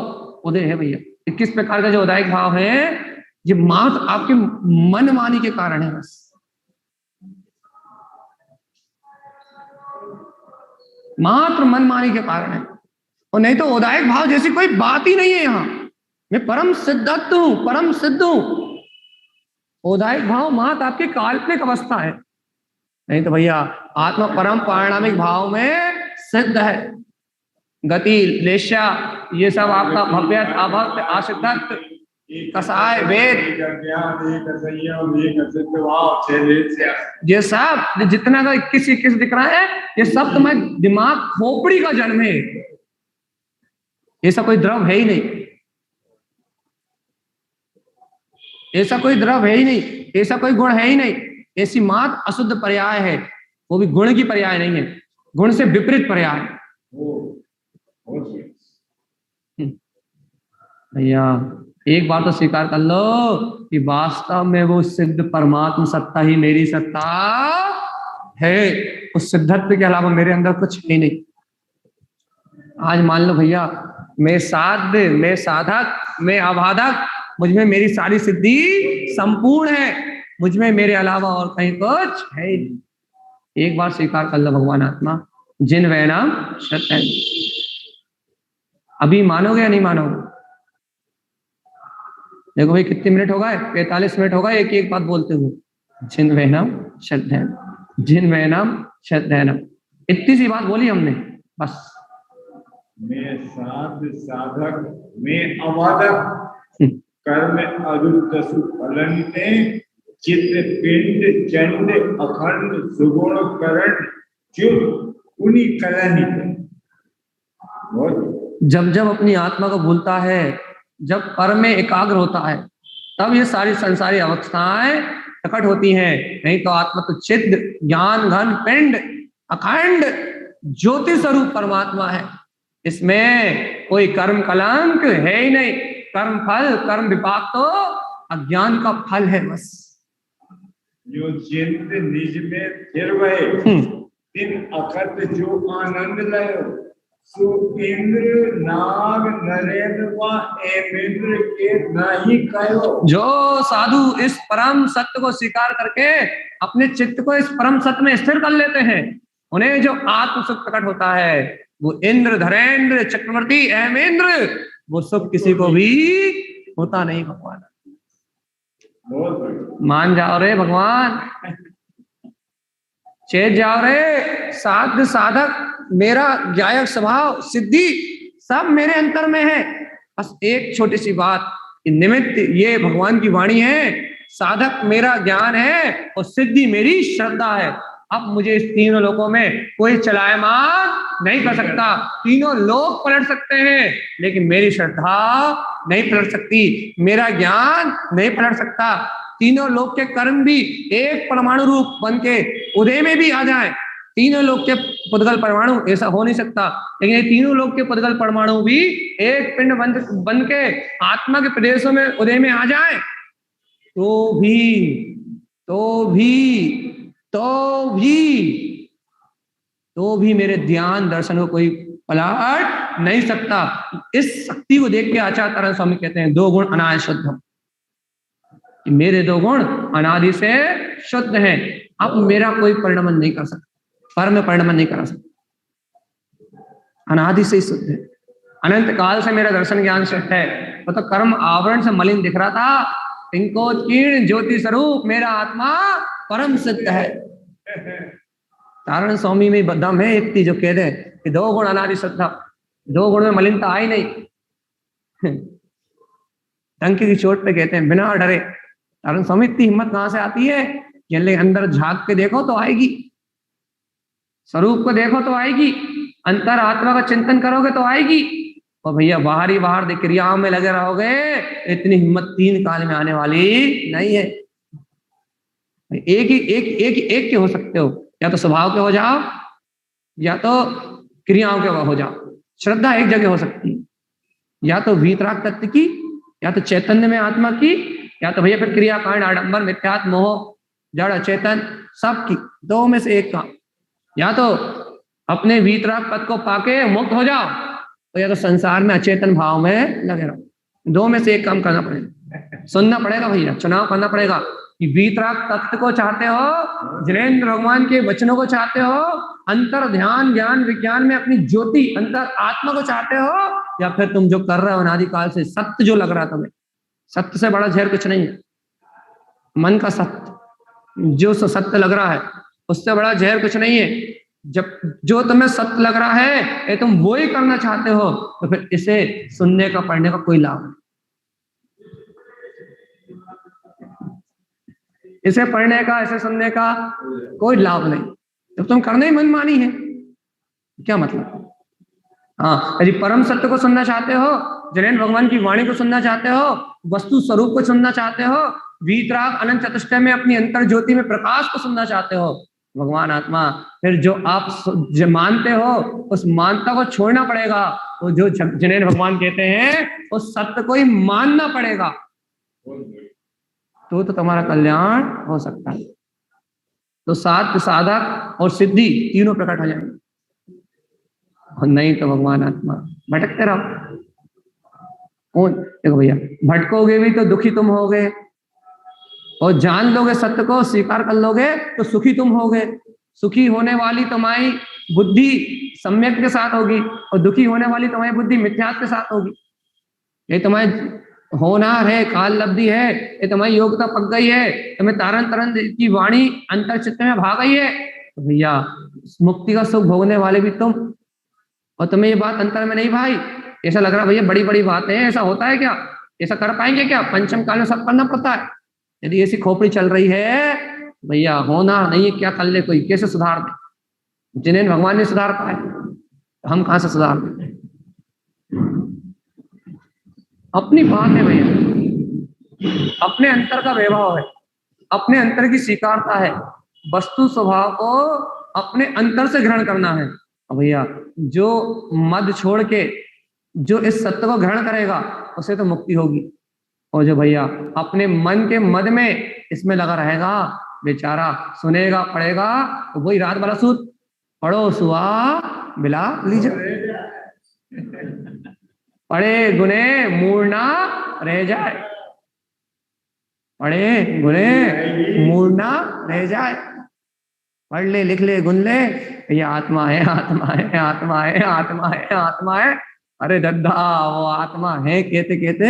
उदय है भैया। 21 प्रकार का जो औदायिक भाव है ये मात्र आपके मन मानी के कारण है, बस मात्र मनमानी के कारण है, और नहीं तो औदायिक भाव जैसी कोई बात ही नहीं है। यहाँ मैं परम सिद्धत्व हूं, परम सिद्ध हूं। औदायिक भाव मात्र आपकी काल्पनिक अवस्था है, नहीं तो भैया आत्मा परम पारिणामिक भाव में सिद्ध है। गति, लेशा, ये सब आपका भव्यत, अभक्त, आसिद्धत्व, कसाय, वेद, ये सब जितना का 21 दिख रहा है, ये सब तुम्हारे दिमाग खोपड़ी का जन्म है। ऐसा कोई द्रव है ही नहीं, ऐसा कोई द्रव है ही नहीं, ऐसा कोई गुण है ही नहीं। ऐसी मात्र अशुद्ध पर्याय है, वो भी गुण की पर्याय नहीं है, गुण से विपरीत पर्याय। भैया एक बात तो स्वीकार कर लो कि वास्तव में वो सिद्ध परमात्मा सत्ता ही मेरी सत्ता है। उस सिद्धत्व के अलावा मेरे अंदर कुछ है नहीं। आज मान लो भैया, मैं साध्य, मैं साधक, मैं अबाधक, मुझमें मेरी सारी सिद्धि संपूर्ण है, मुझमें मेरे अलावा और कहीं कुछ है ही नहीं। एक बार स्वीकार कर लो भगवान आत्मा जिन वै नाम सत्य। अभी मानोगे या नहीं मानोगे? देखो भाई कितने मिनट हो गए, 45 मिनट हो गए एक एक बात बोलते हुए। जिन वै नाम श्रद्धेन, जिन वै नाम श्रद्धेन, इतनी सी बात बोली हमने बस। मैं साध साधक, मैं अबाधक, कर्म अरुद्ध सुफलन्ते, चित्र पिंड चंड अखंड सुगुण करण चुप उन्हीं कलनिक। जब जब अपनी आत्मा को भूलता है, जब पर में एकाग्र होता है, तब ये सारी संसारी अवस्थाएं प्रकट होती हैं। नहीं तो आत्मा तो चित्त ज्ञान घन पिंड अखंड ज्योति स्वरूप परमात्मा है। इसमें कोई कर्म कलंक है ही नहीं। कर्म फल, कर्म विपाक तो अज्ञान का फल है बस। जो चिंत निज में फिर वहे, दिन अखत जो आनंद लयो, सो इंद्र नाग नरेंद्र व एमेंद्र के नहीं कहो। जो साधु इस परम सत्य को स्वीकार करके अपने चित्त को इस परम सत्य में स्थिर कर लेते हैं, उन्हें जो आत्म सुख प्रकट होता है, वो इंद्र, धरेंद्र, चक्रवर्ती, अहमेंद्र, वो सुख किसी को भी होता नहीं। भगवान मान जाओ रे भगवान, चेत जाओ रे। साध साधक, मेरा गायक स्वभाव, सिद्धि सब मेरे अंतर में है। बस एक छोटी सी बात, निमित्त ये भगवान की वाणी है, साधक मेरा ज्ञान है और सिद्धि मेरी श्रद्धा है। अब मुझे इस तीनों लोकों में कोई चलायमान नहीं कर सकता। तीनों लोग पलट सकते हैं, लेकिन मेरी श्रद्धा नहीं पलट सकती, मेरा ज्ञान नहीं पलट सकता। तीनों लोक के कर्म भी एक परमाणु रूप बन के उदय में भी आ जाए, तीनों लोक के पुद्गल परमाणु, ऐसा हो नहीं सकता। लेकिन ये तीनों लोक के पुद्गल परमाणु भी एक पिंड बन के आत्मा के प्रदेशों में उदय में आ जाए, तो भी मेरे ध्यान दर्शन को कोई पलट नहीं सकता। इस शक्ति को देख के आचार्य तारण स्वामी कहते हैं, दो गुण अनादि शुद्धम, मेरे दो गुण अनादि से शुद्ध हैं। अब मेरा कोई परिणमन नहीं कर सकता, पर में परिणमन नहीं करा सकता, अनादि से ही शुद्ध है। अनंत काल से मेरा दर्शन ज्ञान शुद्ध है। तो कर्म आवरण से मलिन दिख रहा था, पिंकोत्कीर्ण ज्योति स्वरूप मेरा आत्मा परम सिद्ध है। तारण स्वामी में दम है इतनी जो कह दे कि दो गुण अनादि शुद्ध, दो गुण में मलिनता आई नहीं। टंकी की चोट पे कहते हैं बिना डरे। तारण स्वामी इतनी हिम्मत कहां से आती है? कि अंदर झांक के देखो तो आएगी, स्वरूप को देखो तो आएगी, अंतर आत्मा का चिंतन करोगे तो आएगी। और भैया बाहर क्रियाओं में लगे रहोगे, इतनी हिम्मत तीन काल में आने वाली नहीं है। एक के हो सकते हो, या तो स्वभाव के हो जाओ, या तो क्रियाओं के हो जाओ। श्रद्धा एक जगह हो सकती है, या तो वीतराग तत्व की, या तो चैतन्य में आत्मा की, या तो भैया फिर क्रियाकांड, आडंबर, मिथ्यात्व, मोह, जड़, चेतन, सब की, दो में से एक का। या तो अपने वीतराग पद को पाके मुक्त हो जाओ, तो या तो संसार में अचेतन भाव में लगे रहो। दो में से एक काम करना पड़ेगा, सुनना पड़ेगा भैया, चुनाव करना पड़ेगा। कि वीतराग तत्व को चाहते हो, जिनेंद्र भगवान के वचनों को चाहते हो, अंतर ध्यान ज्ञान विज्ञान में अपनी ज्योति अंतर आत्मा को चाहते हो, या फिर तुम जो कर रहे हो अनादिकाल से सत्य जो लग रहा तुम्हें, सत्य से बड़ा जहर कुछ नहीं है। मन का सत्य जो सत्य लग रहा है उससे बड़ा जहर कुछ नहीं है। जब जो तुम्हें सत्य लग रहा है ये तुम वो ही करना चाहते हो, तो फिर इसे सुनने का पढ़ने का कोई लाभ नहीं। इसे पढ़ने का इसे सुनने का कोई लाभ नहीं। जब तुम करने ही मनमानी है क्या मतलब। हाँ, यदि परम सत्य को सुनना चाहते हो, जिनेंद्र भगवान की वाणी को सुनना चाहते हो, वस्तु स्वरूप को सुनना चाहते हो, वीतराग अनंत चतुष्टय में अपनी अंतर ज्योति में प्रकाश को सुनना चाहते हो, भगवान आत्मा, फिर जो आप जो मानते हो उस मानता को छोड़ना पड़ेगा। तो जो जिनेंद्र भगवान कहते हैं उस सत्य को ही मानना पड़ेगा, तो तुम्हारा कल्याण हो सकता है। तो साध्य साधक और सिद्धि तीनों प्रकट हो जाएंगे, और नहीं तो भगवान आत्मा भटकते रहो। कौन देखो भैया, भटकोगे भी तो दुखी तुम होगे, और जान लोगे सत्य को स्वीकार कर लोगे तो सुखी तुम होगे। सुखी होने वाली तुम्हारी बुद्धि सम्यक के साथ होगी, और दुखी होने वाली तुम्हारी बुद्धि मिथ्यात्व के साथ होगी। ये तुम्हारी होनार है, काल लब्धि है, ये तुम्हारी योग्यता पक गई है, तुम्हें तारन तरन की वाणी अंतर चित्त में भाग गई है, तो भैया मुक्ति का सुख भोगने वाले भी तुम, और तुम्हें ये बात अंतर में नहीं भाई, ऐसा लग रहा भैया बड़ी बड़ी बातें हैं, ऐसा होता है क्या, ऐसा कर पाएंगे क्या, पंचम काल में सब करना पड़ता है। यदि ऐसी खोपड़ी चल रही है भैया, होना नहीं है, क्या कर ले कोई, कैसे सुधार दे। जिनेंद्र भगवान ने सुधार पाए, हम कहां से सुधार दें। अपनी बात है भैया, अपने अंतर का वैभव है, अपने अंतर की स्वीकारता है, वस्तु स्वभाव को अपने अंतर से ग्रहण करना है। भैया जो मद छोड़ के जो इस सत्य को ग्रहण करेगा उसे तो मुक्ति होगी, और जो भैया अपने मन के मद में इसमें लगा रहेगा बेचारा सुनेगा पढ़ेगा, तो वही रात वाला सूत, पढ़ो सुआ बिला लीजिए, पढ़े गुने मूड ना रह जाए, पढ़े गुने मूड ना रह जाए, पढ़ ले लिख ले गुन ले, ये आत्मा है आत्मा है आत्मा है आत्मा है आत्मा है। अरे दद्दा वो आत्मा है कहते कहते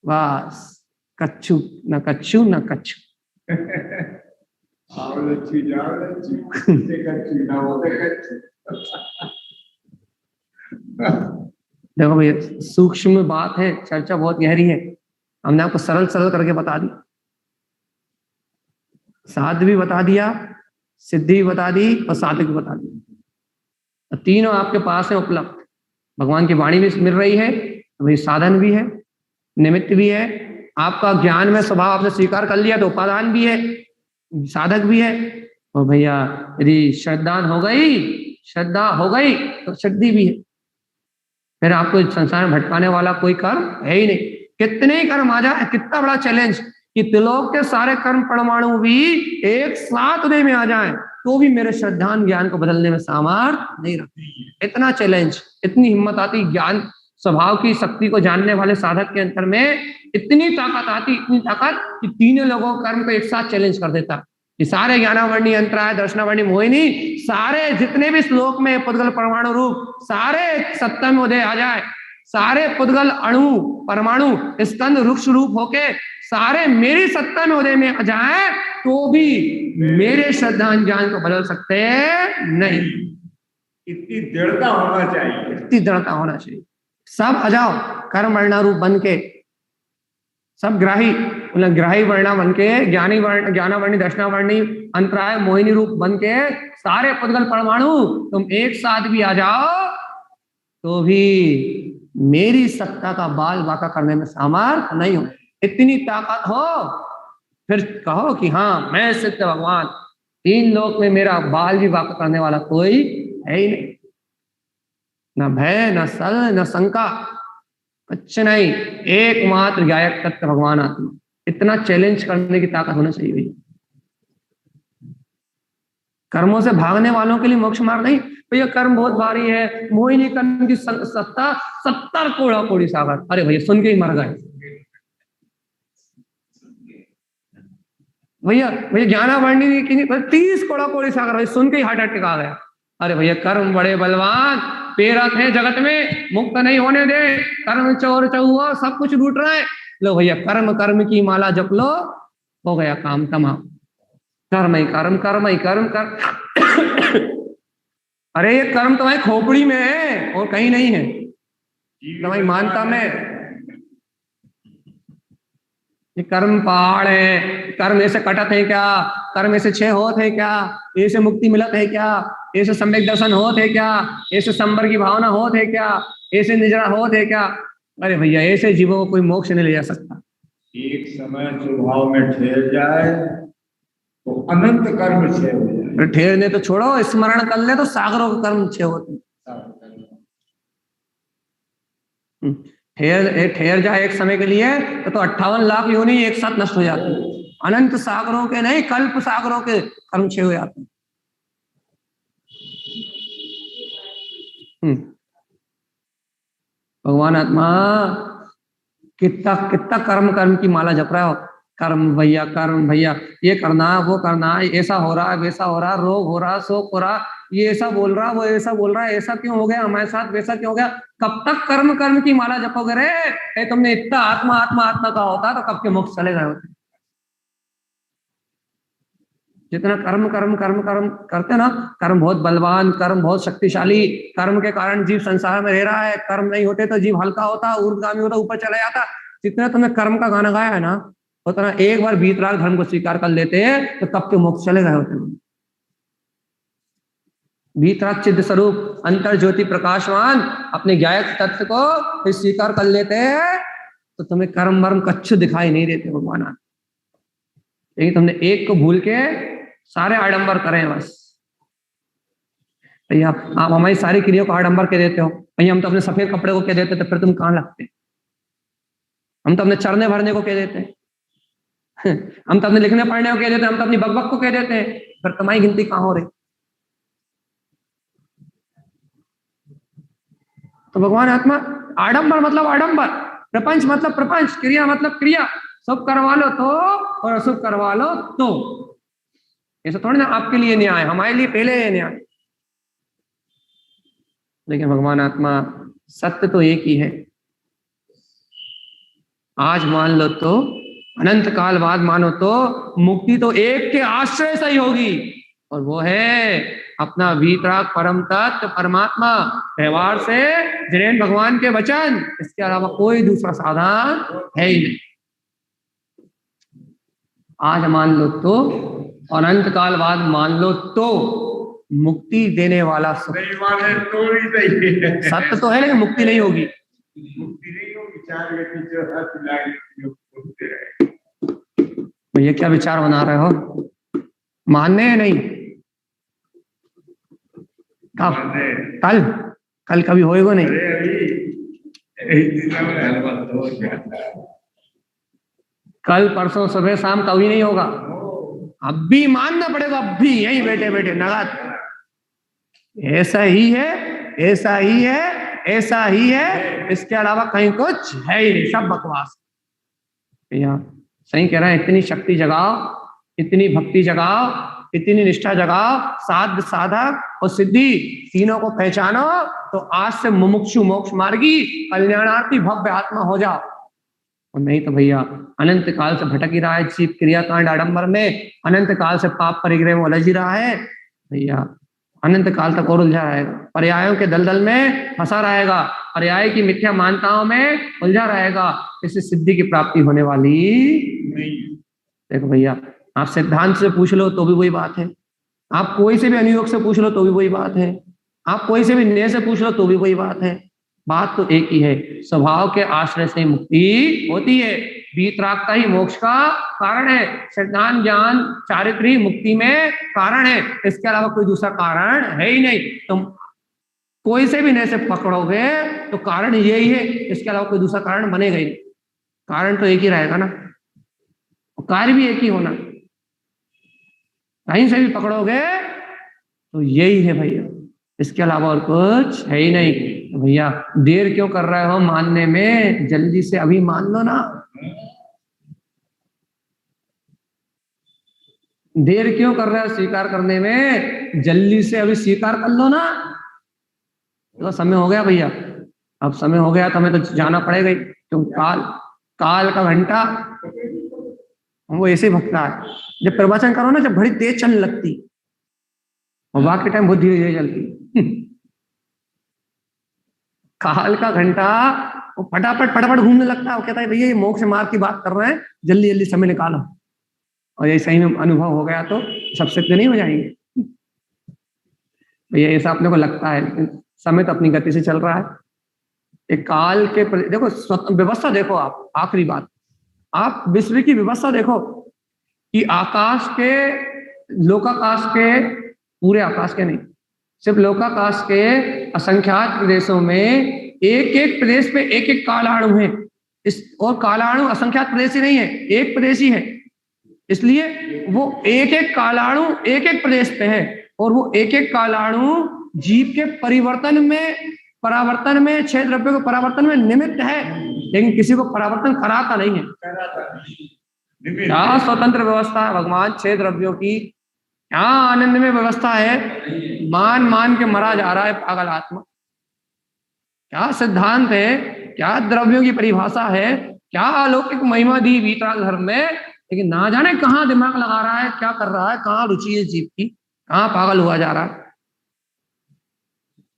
बस कच्छु न कच्छु न कच्छु। देखो भैया सूक्ष्म बात है, चर्चा बहुत गहरी है, हमने आपको सरल सरल करके बता दी, साध भी बता दिया, सिद्धि भी बता दी, और साधक भी बता दी। तीनों आपके पास है उपलब्ध, भगवान की वाणी भी मिल रही है, वही साधन भी है, निमित्त भी है, आपका ज्ञान में स्वभाव आपने स्वीकार कर लिया तो उपादान भी है, साधक भी है, और भैया यदि श्रद्धा हो गई तो सिद्धि भी है। फिर आपको संसार में भटकाने वाला कोई कर्म है ही नहीं। कितने ही कर्म आ जाए, कितना बड़ा चैलेंज कि त्रिलोक के सारे कर्म परमाणु भी एक साथ उदय में आ जाएं तो भी मेरे श्रद्धान ज्ञान को बदलने में सामर्थ्य नहीं रखते। इतना चैलेंज, इतनी हिम्मत आती, ज्ञान स्वभाव की शक्ति को जानने वाले साधक के अंतर में इतनी ताकत आती, इतनी ताकत कि तीनों लोगों कर्म को एक साथ चैलेंज कर देता कि सारे ज्ञानावर्णी अंतराय दर्शनावर्णी मोहिनी सारे जितने भी श्लोक में पुद्गल परमाणु रूप सारे सत्ता में उदय आ जाए, सारे पुद्गल अणु परमाणु स्कंद वृक्ष रूप होके सारे मेरी सत्ता में उदय में आ जाए तो भी मेरे श्रद्धा ज्ञान को बदल सकते नहीं। इतनी दृढ़ता होना चाहिए, इतनी दृढ़ता होना चाहिए। सब आ जाओ कर्म वर्णारूप बन के, सब ग्राही ग्राही वर्णा बन के, ज्ञानी वर्ण ज्ञानावर्णी दर्शनावर्णी अंतराय मोहिनी रूप बन के सारे पुद्गल परमाणु तुम एक साथ भी आ जाओ तो भी मेरी सत्ता का बाल बाका करने में सामर्थ्य नहीं हो। इतनी ताकत हो फिर कहो कि हाँ मैं सिद्ध भगवान, तीन लोक में मेरा बाल भी बाका करने वाला कोई है ही नहीं, न भय न सल न शंका, कुछ नहीं, एकमात्र गायक तत्व भगवान आत्मा। इतना चैलेंज करने की ताकत होना चाहिए भैया। कर्मों से भागने वालों के लिए मोक्ष मार्ग नहीं भैया, कर्म बहुत भारी है, मोहिनी कर्म की सत्ता 70 कोड़ा कोड़ी सागर। अरे भैया सुन के ही मर गए। भैया भैया ज्ञानावर्णी की 30 कोड़ा कोड़ी सागर भाई सुन के ही हार्ट अटैक आ गया। अरे भैया कर्म बड़े बलवान, पेरत है जगत में, मुक्त नहीं होने दे, कर्म चोर चहुआ सब कुछ लूट रहा है। लो भैया कर्म कर्म की माला जप लो, हो गया काम तमाम। कर्म ही कर्म, कर्म ही कर्म कर। अरे ये कर्म तुम्हारी खोपड़ी में है और कहीं नहीं है, तुम्हारी मानता में। ये कर्म पहाड़ है, कर्म ऐसे कटत है क्या, कर्म ऐसे छह होत है क्या, ऐसे मुक्ति मिलत है क्या, ऐसे सम्यक दर्शन होत है क्या, ऐसे संबर की भावना होत है क्या, ऐसे निजरा होत है क्या। अरे भैया ऐसे जीवों को कोई मोक्ष नहीं ले जा सकता। एक समय स्वभाव में ठहर जाए तो अनंत कर्म क्षय हो जाए। ठहरने तो छोड़ो, स्मरण कर ले तो सागरों के कर्म क्षय होते। ठहर जाए एक समय के लिए तो 58 लाख योनि एक साथ नष्ट हो जाती है। अनंत सागरों के नहीं, कल्प सागरों के कर्म क्षय हो जाते हैं। भगवान आत्मा कितना कितना कर्म कर्म की माला जप रहा हो। कर्म भैया, ये करना वो करना, ऐसा हो रहा है वैसा हो रहा, रोग हो रहा शोक हो रहा, ये ऐसा बोल रहा वो ऐसा बोल रहा है, ऐसा क्यों हो गया हमारे साथ, वैसा क्यों हो गया। कब तक कर्म कर्म की माला जपोगे रे? तुमने इतना आत्मा आत्मा आत्मा का होता तो कब के मोक्ष चले गए होते। जितना कर्म कर्म कर्म कर्म करते ना, कर्म बहुत बलवान, कर्म बहुत शक्तिशाली, कर्म के कारण जीव संसार में रह रहा है। कर्म नहीं होते तो जीव हल्का होता, ऊर्ध्वगामी होता, ऊपर चला जाता। जितना तुमने कर्म का गाना गाया है ना, उतना एक बार वीतराग धर्म को स्वीकार कर लेते तो कब के मोक्ष चले गए होते। वीतराग चिद स्वरूप अंतर ज्योति प्रकाशवान अपने ज्ञायक तत्व को स्वीकार कर लेते हैं तो तुम्हें कर्म मर्म कच्छ दिखाई नहीं देते भगवान। लेकिन तुमने एक को भूल के सारे आडंबर करें बस। भैया आप हमारी सारी क्रियाओं को आडंबर कह देते हो। भैया हम तो अपने सफेद कपड़े को कह देते तो फिर तुम कहाँ लगते। हम तो अपने चरने भरने को कह देते हैं, हम तो अपने लिखने पढ़ने को कह देते हैं, हम तो अपनी बकबक को कह देते हैं, फिर तुम्हारी गिनती कहाँ हो रही। तो भगवान आत्मा आडंबर मतलब आडंबर, प्रपंच मतलब प्रपंच, क्रिया मतलब क्रिया। शुभ करवा लो तो और अशुभ करवा लो तो। ऐसा थोड़ी ना आपके लिए न्याय, हमारे लिए पहले है न्याय। लेकिन भगवान आत्मा सत्य तो एक ही है। आज मान लो तो अनंत काल बाद मानो तो मुक्ति तो एक के आश्रय से ही होगी, और वो है अपना वीतराग परम तत्व परमात्मा, व्यवहार से जिनेन्द्र भगवान के वचन, इसके अलावा कोई दूसरा साधन है ही नहीं। आज मान लो तो, अनंत काल बाद मान लो तो, मुक्ति देने वाला सत्य तो है, लेकिन मुक्ति नहीं होगी। ये क्या विचार बना रहे हो? मानने है नहीं? कब? कल? कल कभी होएगा नहीं। कल परसों सुबह शाम कभी नहीं होगा। अब भी मानना पड़ेगा, अब भी यही बैठे बैठे नगद। ऐसा ही है, ऐसा ही है, ऐसा ही है, इसके अलावा कहीं कुछ है ही नहीं, सब बकवास। भैया सही कह रहे हैं, इतनी शक्ति जगाओ, इतनी भक्ति जगाओ, इतनी निष्ठा जगाओ, साध साधक और सिद्धि तीनों को पहचानो तो आज से मुमुक्षु मोक्ष मार्गी कल्याणार्थी भव्य आत्मा हो जाओ। और नहीं तो भैया अनंत काल से भटक ही रहा है जीव क्रियाकांड आडंबर में, अनंत काल से पाप परिग्रह में उलझ ही रहा है भैया, अनंत काल तक और उलझा रहेगा, पर्यायों के दलदल में फंसा रहेगा, पर्याय की मिथ्या मान्यताओं में उलझा रहेगा, इससे सिद्धि की प्राप्ति होने वाली नहीं। देखो भैया आप सिद्धांत से पूछ लो तो भी वही बात है, आप कोई से भी अनुयोग से पूछ लो तो भी वही बात है, आप कोई से भी न्याय से पूछ लो तो भी वही बात है। बात तो एक ही है, स्वभाव के आश्रय से मुक्ति होती है, वीतरागता ही मोक्ष का कारण है, सिद्धांत ज्ञान चारित्र ही मुक्ति में कारण है, इसके अलावा कोई दूसरा कारण है ही नहीं। तुम कोई से भी न्याय से पकड़ोगे तो कारण यही है, इसके अलावा कोई दूसरा कारण बनेगा ही नहीं। कारण तो एक ही रहेगा ना, कार्य भी एक ही होना। कहीं से भी पकड़ोगे तो यही है भैया, इसके अलावा और कुछ है ही नहीं। तो भैया देर क्यों कर रहे हो मानने में, जल्दी से अभी मान लो ना। देर क्यों कर रहे हो स्वीकार करने में? जल्दी से अभी स्वीकार कर लो ना। तो समय हो गया भैया, अब समय हो गया तो हमें तो जाना पड़ेगा ही, क्यों काल काल का घंटा वो ऐसे ही भगता है। जब प्रवचन करो ना, जब घड़ी तेज चलने लगती और बाकी टाइम बहुत धीरे धीरे चलती। काल का घंटा वो फटाफट फटाफट घूमने लगता है। वो कहता है भैया ये मोक्ष मार्ग की बात कर रहे हैं, जल्दी जल्दी समय निकालो। और ये सही में अनुभव हो गया तो सब सिद्ध नहीं हो जाएंगे भैया। ऐसा अपने को लगता है, लेकिन समय तो अपनी गति से चल रहा है। एक काल के देखो व्यवस्था देखो आप, आखिरी बात, आप विश्व की व्यवस्था देखो कि आकाश के, लोकाकाश के, पूरे आकाश के नहीं, सिर्फ लोकाकाश के असंख्यात प्रदेशों में एक एक प्रदेश पे एक एक कालाणु है। इस और कालाणु असंख्यात प्रदेश ही नहीं है, एक प्रदेश ही है। इसलिए वो एक एक कालाणु एक एक प्रदेश पे है, और वो एक एक कालाणु जीव के परिवर्तन में, परावर्तन में, छह द्रव्यों के परावर्तन में निमित्त है, लेकिन किसी को परावर्तन कराता नहीं है। क्या स्वतंत्र व्यवस्था है भगवान छह द्रव्यों की, क्या आनंद में व्यवस्था है। मान मान के मरा जा रहा है पागल आत्मा। क्या सिद्धांत है, क्या द्रव्यों की परिभाषा है, क्या अलौकिक महिमा दी वीतराग धर्म में, लेकिन ना जाने कहाँ दिमाग लगा रहा है, क्या कर रहा है, कहाँ रुचि है जीव की, कहाँ पागल हुआ जा रहा है।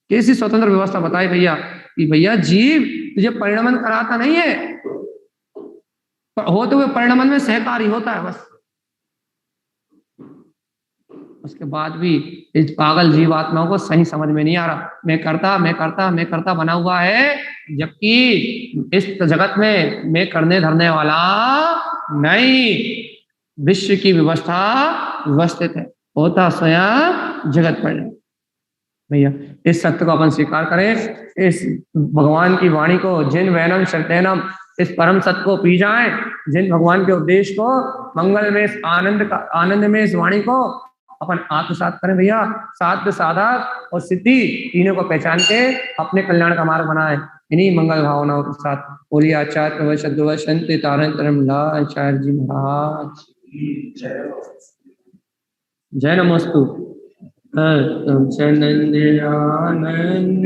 कैसी स्वतंत्र व्यवस्था बताए भैया कि भैया जीव तुझे परिणमन कराता नहीं है, होते हुए परिणमन में सहकारी होता है बस। उसके बाद भी इस पागल जीवात्माओं को सही समझ में नहीं आ रहा। मैं करता मैं करता मैं करता बना हुआ है, जबकि इस जगत में मैं करने धरने वाला नहीं। विश्व की व्यवस्था व्यवस्थित है, होता स्वयं जगत पर। भैया इस सत्य को अपन स्वीकार करें, इस भगवान की वाणी को, जिन वैनम शर्तैनम, इस परम सत्य को पी जाएं, जिन भगवान के उपदेश को, मंगल में इस आनंद में इस वाणी को अपन आत्मसात करें भैया। साध्य साधक और सिद्धि तीनों को पहचान के अपने कल्याण का मार्ग बनाए। इन्हीं मंगल भावनाओं के साथ बोलिए आचार्य शब्द तारण आचार्य जी महाराज जय नमोस्तु। आनंद